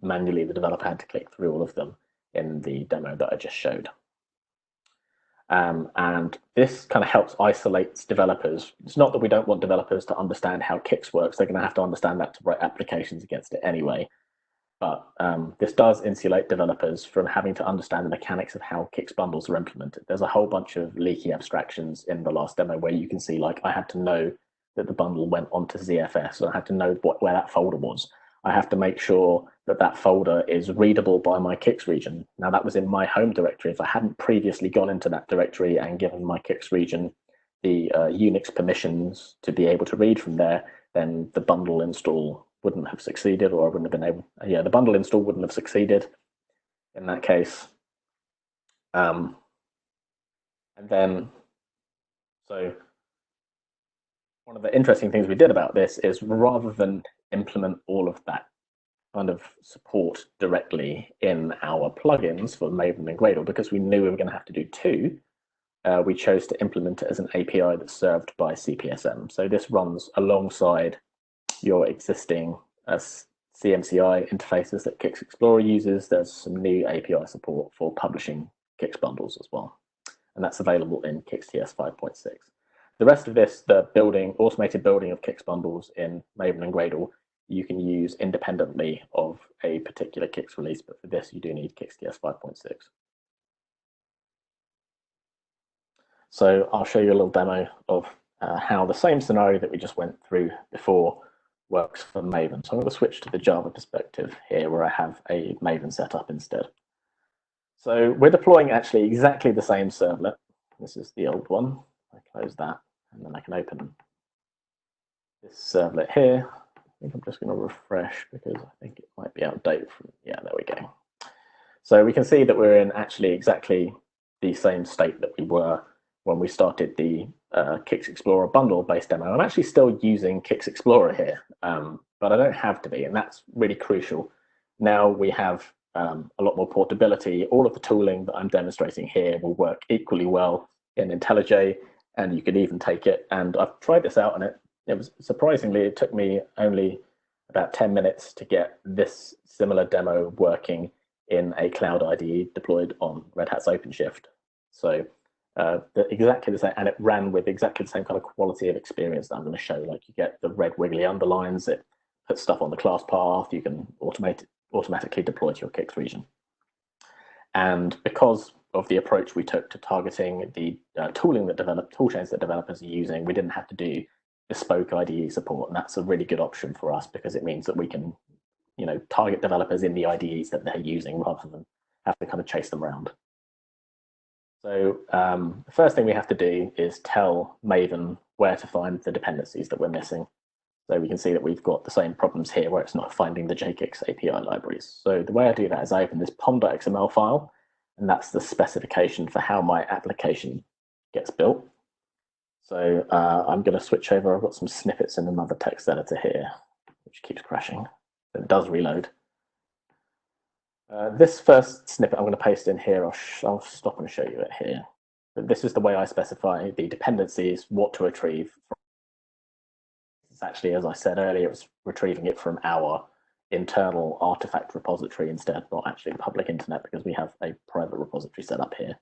manually. The developer had to click through all of them in the demo that I just showed. And this kind of helps isolate developers. It's not that we don't want developers to understand how CICS works. They're going to have to understand that to write applications against it anyway. But this does insulate developers from having to understand the mechanics of how CICS bundles are implemented. There's a whole bunch of leaky abstractions in the last demo where you can see, like, I had to know that the bundle went onto ZFS, so I had to know where that folder was. I have to make sure that that folder is readable by my CICS region. Now, that was in my home directory. If I hadn't previously gone into that directory and given my CICS region the Unix permissions to be able to read from there, then the bundle install wouldn't have succeeded, or I wouldn't have been able, the bundle install wouldn't have succeeded in that case. And then, so one of the interesting things we did about this is rather than implement all of that kind of support directly in our plugins for Maven and Gradle, because we knew we were going to have to do two, we chose to implement it as an API that's served by CPSM. So this runs alongside your existing CMCI interfaces that CICS Explorer uses. There's some new API support for publishing CICS bundles as well, and that's available in CICS 5.6. The rest of this, the automated building of CICS bundles in Maven and Gradle, you can use independently of a particular CICS release, but for this you do need CICS 5.6. So I'll show you a little demo of how the same scenario that we just went through before works for Maven. So I'm going to switch to the Java perspective here, where I have a Maven set up instead. So we're deploying actually exactly the same servlet. This is the old one. I close that, and then I can open this servlet here. I think I'm just going to refresh because I think it might be outdated. Yeah, there we go. So we can see that we're in actually exactly the same state that we were when we started the CICS Explorer bundle-based demo. I'm actually still using CICS Explorer here, but I don't have to be, and that's really crucial. Now we have a lot more portability. All of the tooling that I'm demonstrating here will work equally well in IntelliJ, and you could even take it. And I've tried this out, and it was surprisingly, it took me only about 10 minutes to get this similar demo working in a cloud IDE deployed on Red Hat's OpenShift. So exactly the same, and it ran with exactly the same kind of quality of experience that I'm going to show. Like, you get the red wiggly underlines, it puts stuff on the class path, you can automatically deploy to your CICS region. And because of the approach we took to targeting the toolchains that developers are using, we didn't have to do bespoke IDE support, and that's a really good option for us because it means that we can, target developers in the IDEs that they're using rather than have to kind of chase them around. So the first thing we have to do is tell Maven where to find the dependencies that we're missing. So we can see that we've got the same problems here where it's not finding the JCICS API libraries. So the way I do that is I open this pom.xml file, and that's the specification for how my application gets built. So I'm going to switch over. I've got some snippets in another text editor here, which keeps crashing. It does reload. This first snippet I'm going to paste in here. I'll stop and show you it here. But this is the way I specify the dependencies, what to retrieve. It's actually, as I said earlier, it was retrieving it from our internal artifact repository instead, not actually the public internet, because we have a private repository set up here.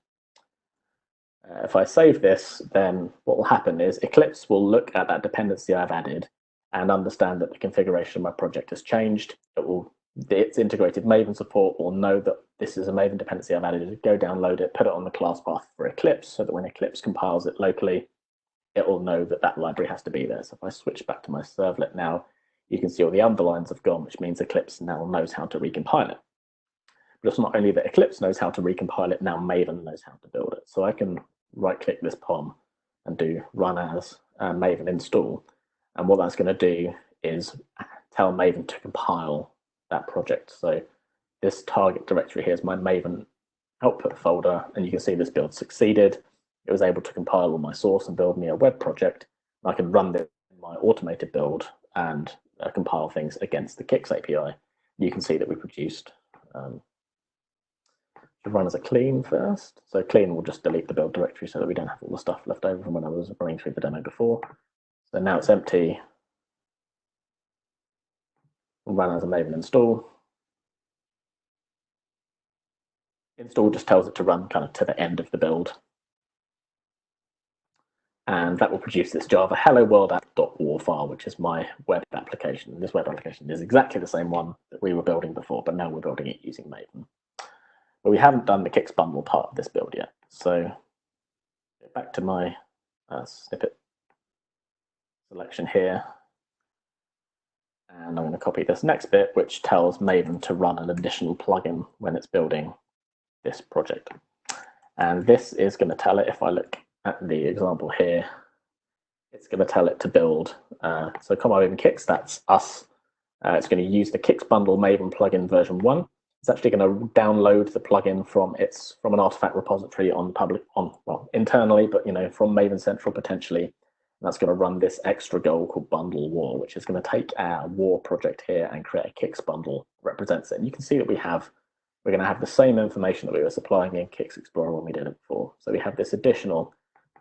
If I save this, then what will happen is Eclipse will look at that dependency I've added and understand that the configuration of my project has changed. Its integrated Maven support will know that this is a Maven dependency I've added, go download it, put it on the class path for Eclipse, so that when Eclipse compiles it locally, it will know that that library has to be there. So if I switch back to my servlet now, you can see all the underlines have gone, which means Eclipse now knows how to recompile it. But it's not only that Eclipse knows how to recompile it, now Maven knows how to build it. So I can right-click this POM and do run as Maven install. And what that's going to do is tell Maven to compile that project. So this target directory here is my Maven output folder, and you can see this build succeeded. It was able to compile all my source and build me a web project. I can run this in my automated build and compile things against the CICS API. You can see that we produced run as a clean first. So clean will just delete the build directory so that we don't have all the stuff left over from when I was running through the demo before. So now it's empty. We'll run as a Maven install. Install just tells it to run kind of to the end of the build. And that will produce this Java hello world app.war file, which is my web application. This web application is exactly the same one that we were building before, but now we're building it using Maven. But we haven't done the CICS bundle part of this build yet. So back to my snippet selection here. And I'm going to copy this next bit, which tells Maven to run an additional plugin when it's building this project. And this is going to tell it, if I look at the example here, it's going to tell it to build. So Maven CICS, that's us. It's going to use the CICS bundle Maven plugin version 1. It's actually going to download the plugin from an artifact repository internally, but from Maven Central potentially. And that's going to run this extra goal called Bundle War, which is going to take our War project here and create a CICS bundle that represents it. And you can see that we're going to have the same information that we were supplying in CICS Explorer when we did it before. So we have this additional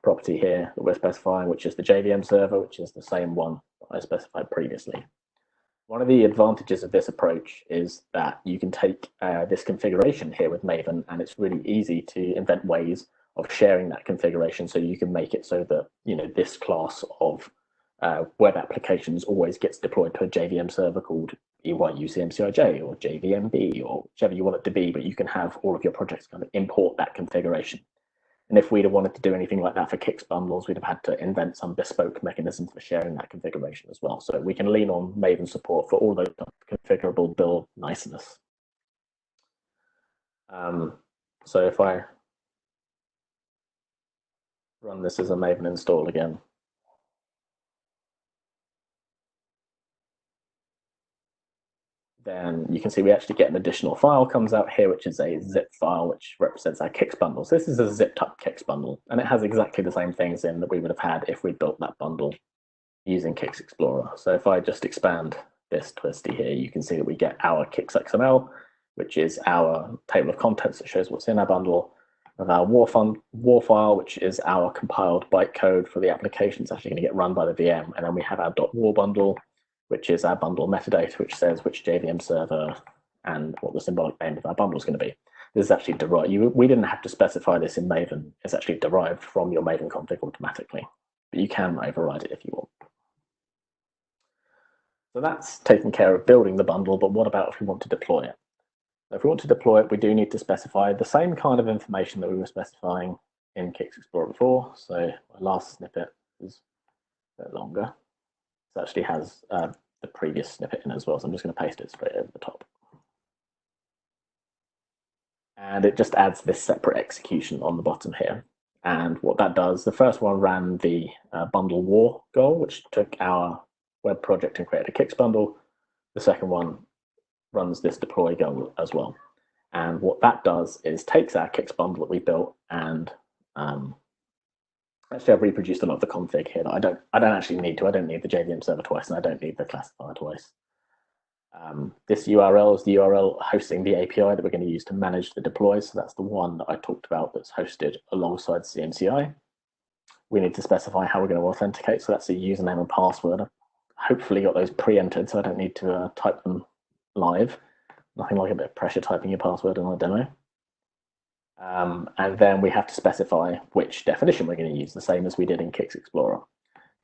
property here that we're specifying, which is the JVM server, which is the same one that I specified previously. One of the advantages of this approach is that you can take this configuration here with Maven, and it's really easy to invent ways of sharing that configuration so you can make it so that this class of web applications always gets deployed to a JVM server called EYUCMCIJ or JVMB or whichever you want it to be, but you can have all of your projects kind of import that configuration. And if we'd have wanted to do anything like that for CICS bundles, we'd have had to invent some bespoke mechanism for sharing that configuration as well. So we can lean on Maven support for all those configurable build niceness. So if I run this as a Maven install again, then you can see we actually get an additional file comes out here, which is a zip file, which represents our CICS bundle. So this is a zipped up CICS bundle, and it has exactly the same things in that we would have had if we built that bundle using CICS Explorer. So if I just expand this twisty here, you can see that we get our CICS XML, which is our table of contents that shows what's in our bundle, of our war file, which is our compiled bytecode for the application. It's actually going to get run by the VM, and then we have our .war bundle, which is our bundle metadata, which says which JVM server and what the symbolic name of our bundle is going to be. This is actually derived. We didn't have to specify this in Maven. It's actually derived from your Maven config automatically, but you can override it if you want. So that's taking care of building the bundle, but what about if we want to deploy it? So if we want to deploy it, we do need to specify the same kind of information that we were specifying in CICS Explorer before. So my last snippet is a bit longer. It actually has the previous snippet in as well, so I'm just going to paste it straight over the top. And it just adds this separate execution on the bottom here. And what that does, the first one ran the bundle war goal, which took our web project and created a CICS bundle. The second one runs this deploy goal as well. And what that does is takes our CICS bundle that we built and actually, I've reproduced a lot of the config here that I don't actually need to. I don't need the JVM server twice, and I don't need the classifier twice. This URL is the URL hosting the API that we're going to use to manage the deploy. So that's the one that I talked about that's hosted alongside CMCI. We need to specify how we're going to authenticate. So that's a username and password. I've hopefully got those pre-entered, so I don't need to type them live. Nothing like a bit of pressure typing your password in a demo. And then we have to specify which definition we're going to use, the same as we did in CICS Explorer.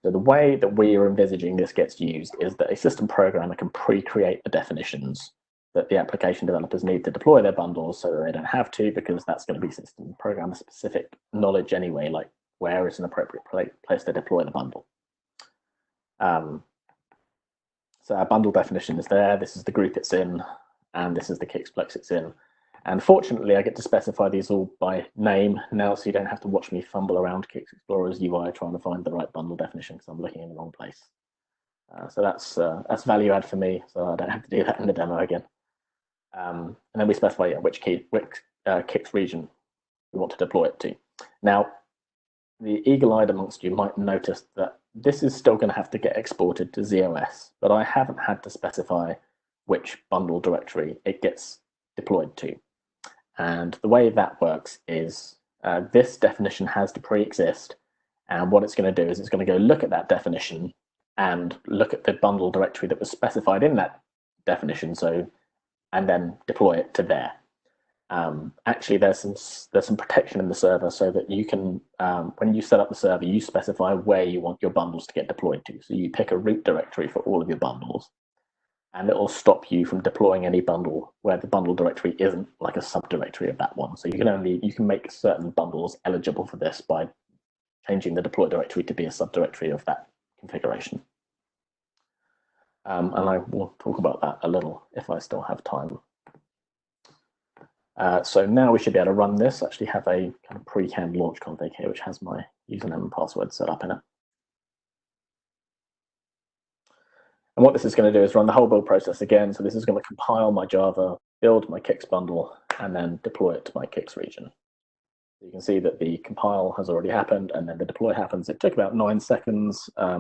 So the way that we are envisaging this gets used is that a system programmer can pre-create the definitions that the application developers need to deploy their bundles, so that they don't have to, because that's going to be system programmer specific knowledge anyway, like where is an appropriate place to deploy the bundle. So our bundle definition is there. This is the group it's in, and this is the CICS it's in. And fortunately, I get to specify these all by name now, so you don't have to watch me fumble around CICS Explorer's UI trying to find the right bundle definition because I'm looking in the wrong place. So that's value add for me, so I don't have to do that in the demo again. And then we specify which CICS region we want to deploy it to. Now, the eagle-eyed amongst you might notice that this is still going to have to get exported to ZOS, but I haven't had to specify which bundle directory it gets deployed to. And the way that works is this definition has to pre-exist, and what it's going to do is it's going to go look at that definition and look at the bundle directory that was specified in that definition, and then deploy it to there. Actually, there's some protection in the server so that you can, when you set up the server, you specify where you want your bundles to get deployed to. So you pick a root directory for all of your bundles, and it will stop you from deploying any bundle where the bundle directory isn't like a subdirectory of that one. So you can make certain bundles eligible for this by changing the deploy directory to be a subdirectory of that configuration. And I will talk about that a little if I still have time. So now we should be able to run this. I actually have a kind of pre-canned launch config here, which has my username and password set up in it. And what this is going to do is run the whole build process again. So this is going to compile my Java, build my CICS bundle, and then deploy it to my CICS region. You can see that the compile has already happened, and then the deploy happens. It took about 9 seconds. I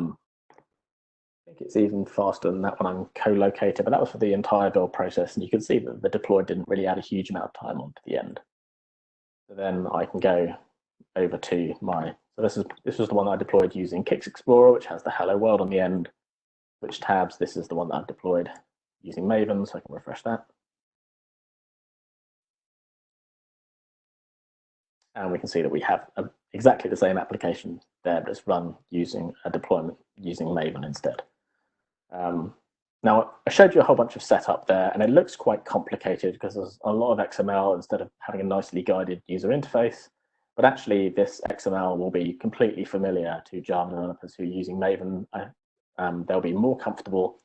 think it's even faster than that when I'm co-located, but that was for the entire build process. And you can see that the deploy didn't really add a huge amount of time onto the end. So then I can go over to so this was the one I deployed using CICS Explorer, which has the hello world on the end. Switch tabs, this is the one that I've deployed using Maven, so I can refresh that. And we can see that we have exactly the same application there, but it's run using a deployment using Maven instead. Now, I showed you a whole bunch of setup there, and it looks quite complicated because there's a lot of XML instead of having a nicely guided user interface. But actually, this XML will be completely familiar to Java developers who are using Maven. They'll be more comfortable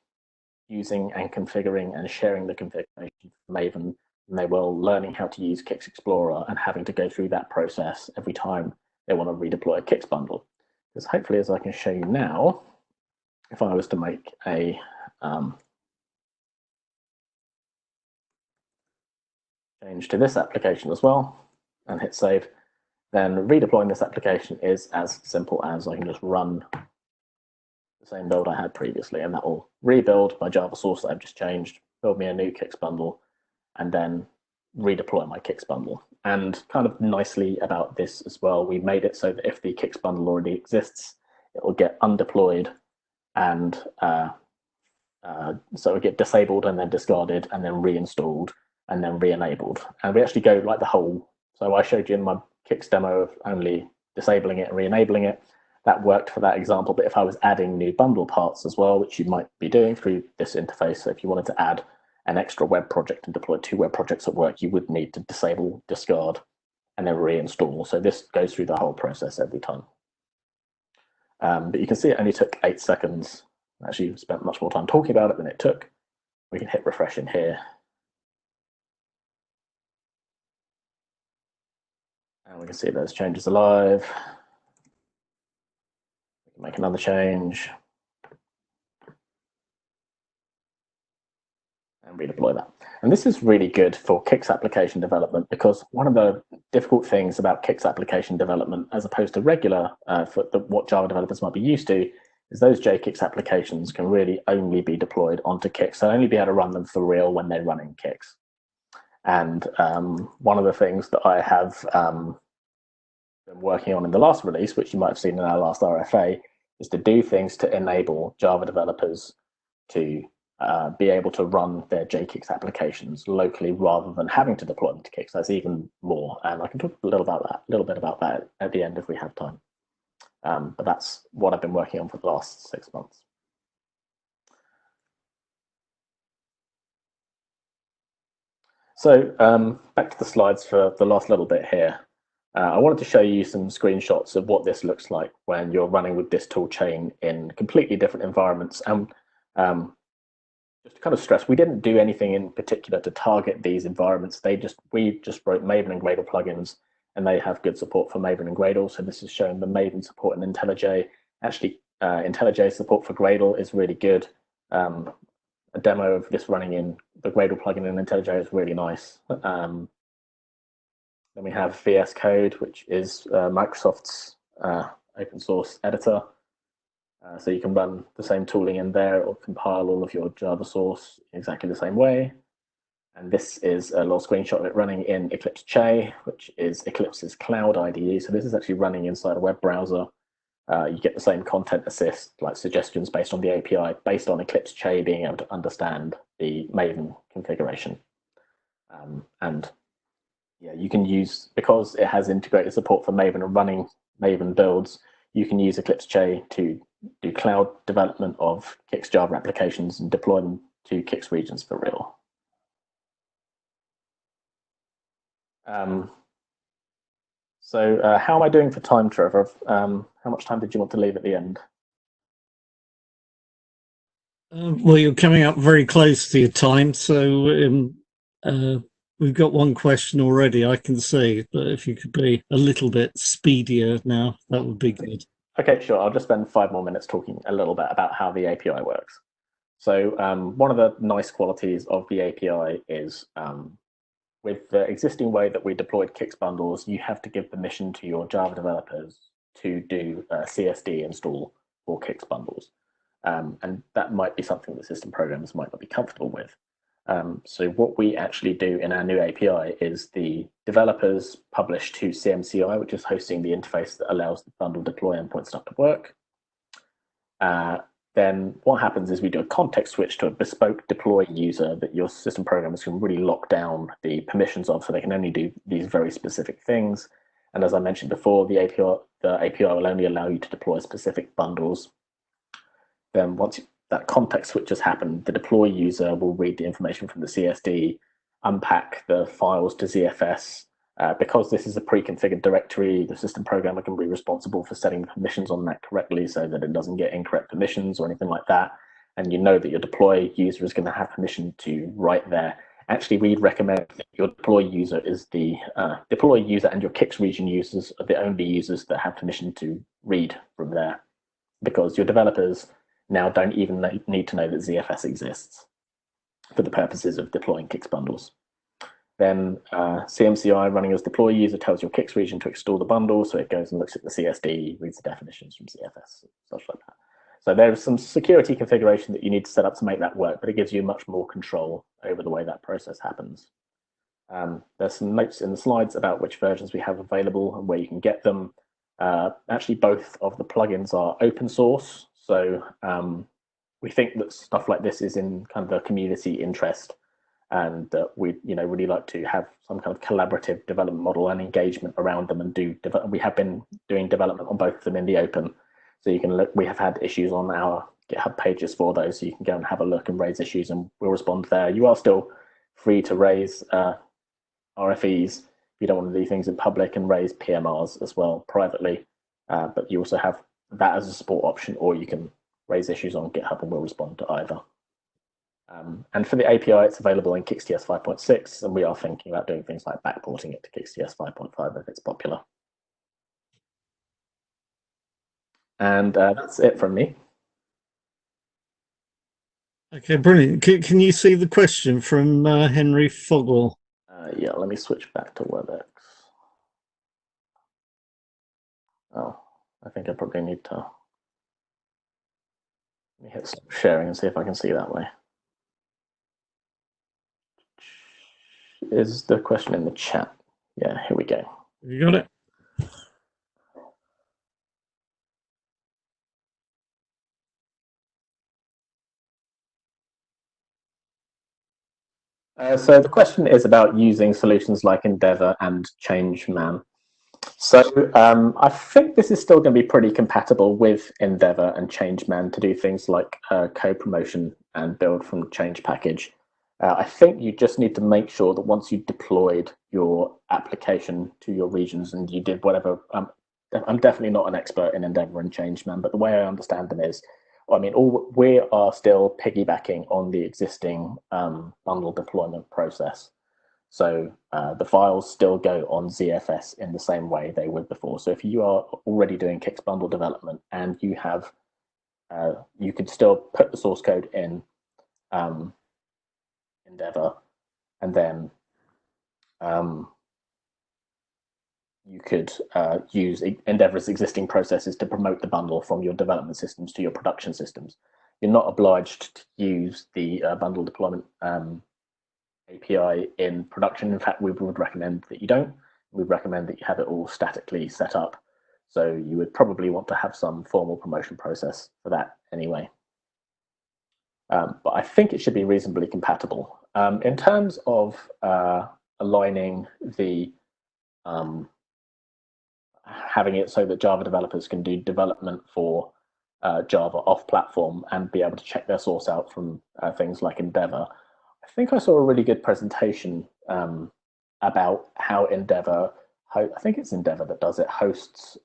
using and configuring and sharing the configuration for Maven than they will learning how to use CICS Explorer and having to go through that process every time they want to redeploy a CICS bundle. Because hopefully, as I can show you now, if I was to make a change to this application as well and hit save, then redeploying this application is as simple as I can just run the same build I had previously, and that will rebuild my Java source that I've just changed, build me a new CICS bundle, and then redeploy my CICS bundle. And kind of nicely about this as well, we made it so that if the CICS bundle already exists, it will get undeployed, and so it will get disabled and then discarded and then reinstalled and then re-enabled. And we actually go like the whole, so I showed you in my CICS demo of only disabling it and re-enabling it. That worked for that example, but if I was adding new bundle parts as well, which you might be doing through this interface, so if you wanted to add an extra web project and deploy 2 web projects at work, you would need to disable, discard, and then reinstall. So this goes through the whole process every time. But you can see it only took 8 seconds. Actually, spent much more time talking about it than it took. We can hit refresh in here. And we can see those changes are live. We can make another change. And redeploy that. And this is really good for CICS application development, because one of the difficult things about CICS application development, as opposed to regular, what Java developers might be used to, is those JKICS applications can really only be deployed onto CICS, so only be able to run them for real when they're running CICS. And one of the things that I have been working on in the last release, which you might have seen in our last RFA, is to do things to enable Java developers to be able to run their JKICS applications locally rather than having to deploy them to CICS. That's even more, and I can talk a little bit about that at the end if we have time. But that's what I've been working on for the last 6 months. So back to the slides for the last little bit here. I wanted to show you some screenshots of what this looks like when you're running with this tool chain in completely different environments. And just to kind of stress, we didn't do anything in particular to target these environments. We just wrote Maven and Gradle plugins, and they have good support for Maven and Gradle. So this is showing the Maven support in IntelliJ. Actually, IntelliJ support for Gradle is really good. A demo of this running in the Gradle plugin in IntelliJ is really nice. Then we have VS Code, which is Microsoft's open source editor. So you can run the same tooling in there or compile all of your Java source exactly the same way. And this is a little screenshot of it running in Eclipse Che, which is Eclipse's cloud IDE. So this is actually running inside a web browser. You get the same content assist, like suggestions based on the API, based on Eclipse Che being able to understand the Maven configuration. And yeah, you can use, because it has integrated support for Maven and running Maven builds, you can use Eclipse Che to do cloud development of CICS Java applications and deploy them to CICS regions for real. So how am I doing for time, Trevor? How much time did you want to leave at the end? Well, you're coming up very close to your time, so we've got one question already, I can see, but if you could be a little bit speedier now, that would be good. Okay, sure. I'll just spend 5 more minutes talking a little bit about how the API works. So one of the nice qualities of the API is with the existing way that we deployed CICS bundles, you have to give permission to your Java developers to do CSD install for CICS bundles. And that might be something that system programmers might not be comfortable with. So what we actually do in our new API is the developers publish to CMCI, which is hosting the interface that allows the bundle deploy endpoint stuff to work. Then what happens is we do a context switch to a bespoke deploy user that your system programmers can really lock down the permissions of, so they can only do these very specific things. And as I mentioned before, the API will only allow you to deploy specific bundles. Then once that context switch has happened, the deploy user will read the information from the CSD, unpack the files to ZFS. Because this is a pre-configured directory, the system programmer can be responsible for setting the permissions on that correctly so that it doesn't get incorrect permissions or anything like that. And you know that your deploy user is going to have permission to write there. Actually, we'd recommend that your deploy user is the deploy user, and your CICS region users are the only users that have permission to read from there, because your developers now don't even need to know that ZFS exists for the purposes of deploying CICS bundles. Then CMCI running as deploy user tells your CICS region to install the bundle, so it goes and looks at the CSD, reads the definitions from CFS, such like that. So there's some security configuration that you need to set up to make that work, but it gives you much more control over the way that process happens. There's some notes in the slides about which versions we have available and where you can get them. Actually, both of the plugins are open source, so we think that stuff like this is in kind of the community interest, and we really like to have some kind of collaborative development model and engagement around them, and we have been doing development on both of them in the open. So you can look, we have had issues on our GitHub pages for those, so you can go and have a look and raise issues, and we'll respond there. You are still free to raise RFEs if you don't want to do things in public, and raise PMRs as well privately, but you also have that as a support option, or you can raise issues on GitHub and we'll respond to either. And for the API, it's available in CICS 5.6, and we are thinking about doing things like backporting it to CICS 5.5 if it's popular. And that's it from me. Okay, brilliant. Can you see the question from Henry Fogwell? Yeah, let me switch back to WebEx. Oh, I think I probably need to Let me hit stop sharing and see if I can see that way. Is the question in the chat? Yeah, here we go. You got it? So the question is about using solutions like Endeavour and ChangeMan. So I think this is still going to be pretty compatible with Endeavour and ChangeMan to do things like code promotion and build from change package. I think you just need to make sure that once you deployed your application to your regions and you did whatever, I'm definitely not an expert in Endeavour and ChangeMan, but the way I understand them is, we are still piggybacking on the existing bundle deployment process. So the files still go on ZFS in the same way they would before. So if you are already doing CICS bundle development and you have, you could still put the source code in Endeavour, and then you could use Endeavour's existing processes to promote the bundle from your development systems to your production systems. You're not obliged to use the bundle deployment API in production. In fact, we would recommend that you don't. We'd recommend that you have it all statically set up. So you would probably want to have some formal promotion process for that anyway. But I think it should be reasonably compatible. In terms of aligning the having it so that Java developers can do development for Java off-platform and be able to check their source out from things like Endeavour, I think I saw a really good presentation about how Endeavour, I think it's Endeavour that does it, hosts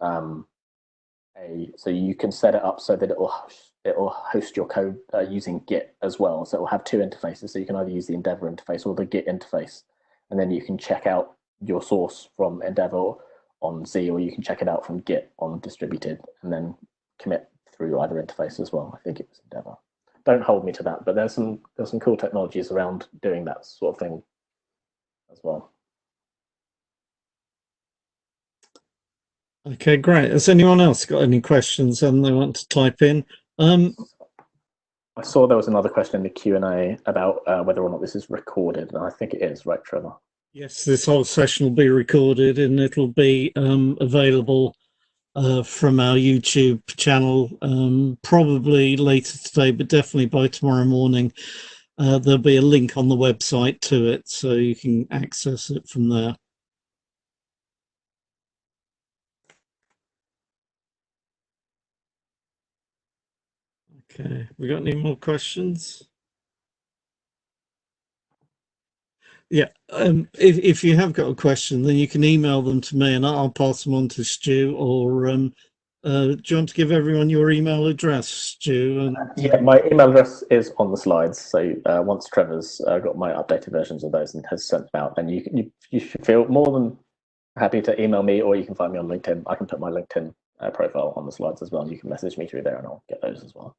so you can set it up so that it will host your code using Git as well. So it will have two interfaces. So you can either use the Endeavour interface or the Git interface, and then you can check out your source from Endeavour on Z, or you can check it out from Git on distributed, and then commit through either interface as well. I think it was Endeavour. Don't hold me to that, but there's some cool technologies around doing that sort of thing as well. Okay, great. Has anyone else got any questions and they want to type in? I saw there was another question in the Q&A about whether or not this is recorded, and I think it is, right, Trevor? Yes, this whole session will be recorded and it'll be available from our YouTube channel, probably later today, but definitely by tomorrow morning. There'll be a link on the website to it, so you can access it from there. Okay, we got any more questions? Yeah, if you have got a question, then you can email them to me and I'll pass them on to Stu, or do you want to give everyone your email address, Stu? Yeah, my email address is on the slides. So once Trevor's got my updated versions of those and has sent them out, then you should feel more than happy to email me, or you can find me on LinkedIn. I can put my LinkedIn profile on the slides as well, and you can message me through there and I'll get those as well.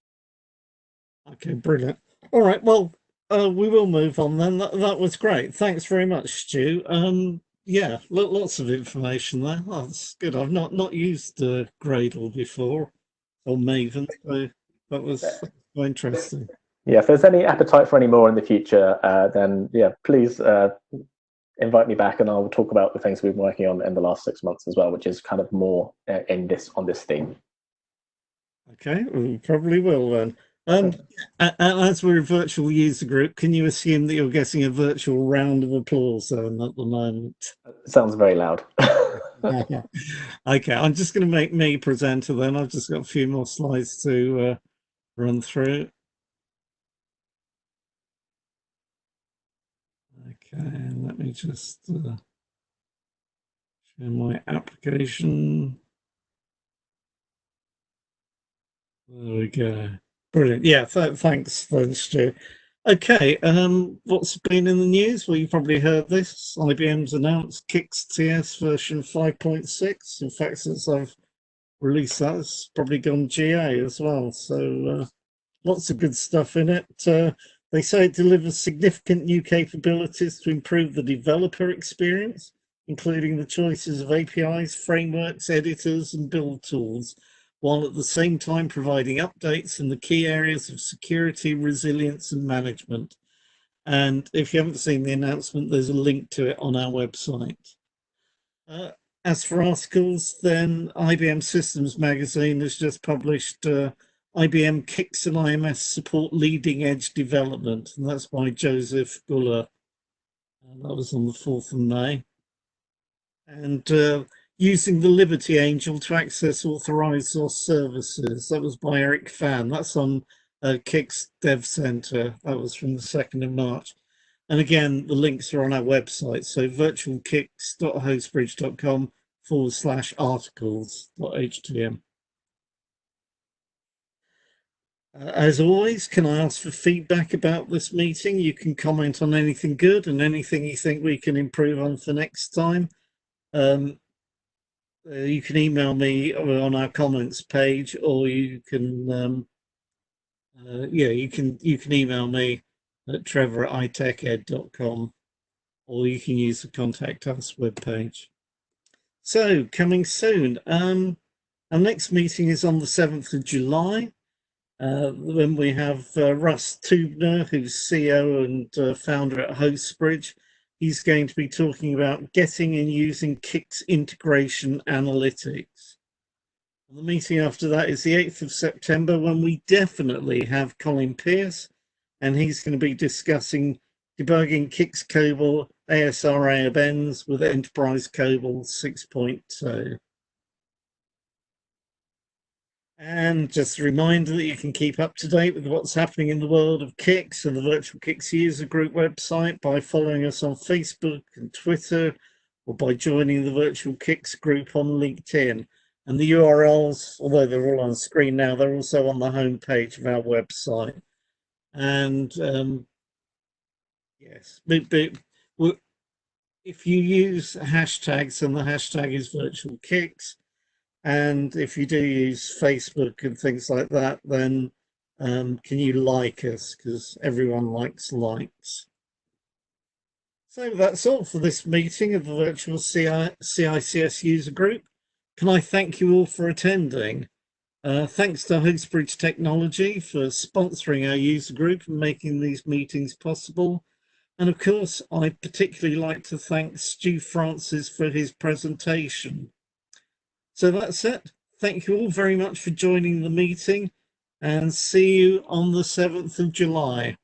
Okay, brilliant. All right, well, we will move on then. That was great. Thanks very much, Stu. Yeah, lots of information there. Oh, that's good. I've not used Gradle before, or Maven, so that was quite interesting. Yeah, if there's any appetite for any more in the future, then yeah, please invite me back and I'll talk about the things we've been working on in the last 6 months as well, which is kind of more on this theme. Okay, we probably will then. As we're a virtual user group, can you assume that you're getting a virtual round of applause then at the moment? It sounds very loud. Okay, I'm just going to make me presenter then. I've just got a few more slides to run through. Okay, let me just share my application. There we go. Brilliant. Yeah, thanks, Stu. Okay, what's been in the news? Well, you probably heard this. IBM's announced CICS version 5.6. In fact, since I've released that, it's probably gone GA as well. So lots of good stuff in it. They say it delivers significant new capabilities to improve the developer experience, including the choices of APIs, frameworks, editors, and build tools, while at the same time providing updates in the key areas of security, resilience, and management. And if you haven't seen the announcement, there's a link to it on our website. As for articles, then IBM Systems Magazine has just published IBM CICS and IMS support leading edge development, and that's by Joseph Guller. That was on the 4th of May. And using the Liberty Angel to access authorized source services, that was by Eric Fan. That's on CICS Dev Center. That was from the 2nd of March. And again, the links are on our website. So virtualcics.hostbridge.com/articles.htm. As always, can I ask for feedback about this meeting? You can comment on anything good and anything you think we can improve on for next time. You can email me on our comments page, or you can, you can email me at trevor@iteched.com, or you can use the Contact Us webpage. So, coming soon. Our next meeting is on the 7th of July, when we have Russ Tubner, who's CEO and founder at Hostbridge. He's going to be talking about getting and using CICS integration analytics. And the meeting after that is the 8th of September, when we definitely have Colin Pierce, and he's going to be discussing debugging CICS COBOL ASRA bends with Enterprise COBOL 6.2. And just a reminder that you can keep up to date with what's happening in the world of CICS and the Virtual CICS User Group website by following us on Facebook and Twitter, or by joining the Virtual CICS group on LinkedIn. And the URLs, although they're all on screen now, they're also on the homepage of our website. And yes, but if you use hashtags, and the hashtag is Virtual CICS, and if you do use Facebook and things like that, then can you like us? Because everyone likes likes. So that's all for this meeting of the virtual CICS user group. Can I thank you all for attending? Thanks to Hostbridge Technology for sponsoring our user group and making these meetings possible. And of course, I'd particularly like to thank Stu Francis for his presentation. So that's it. Thank you all very much for joining the meeting, and see you on the 7th of July.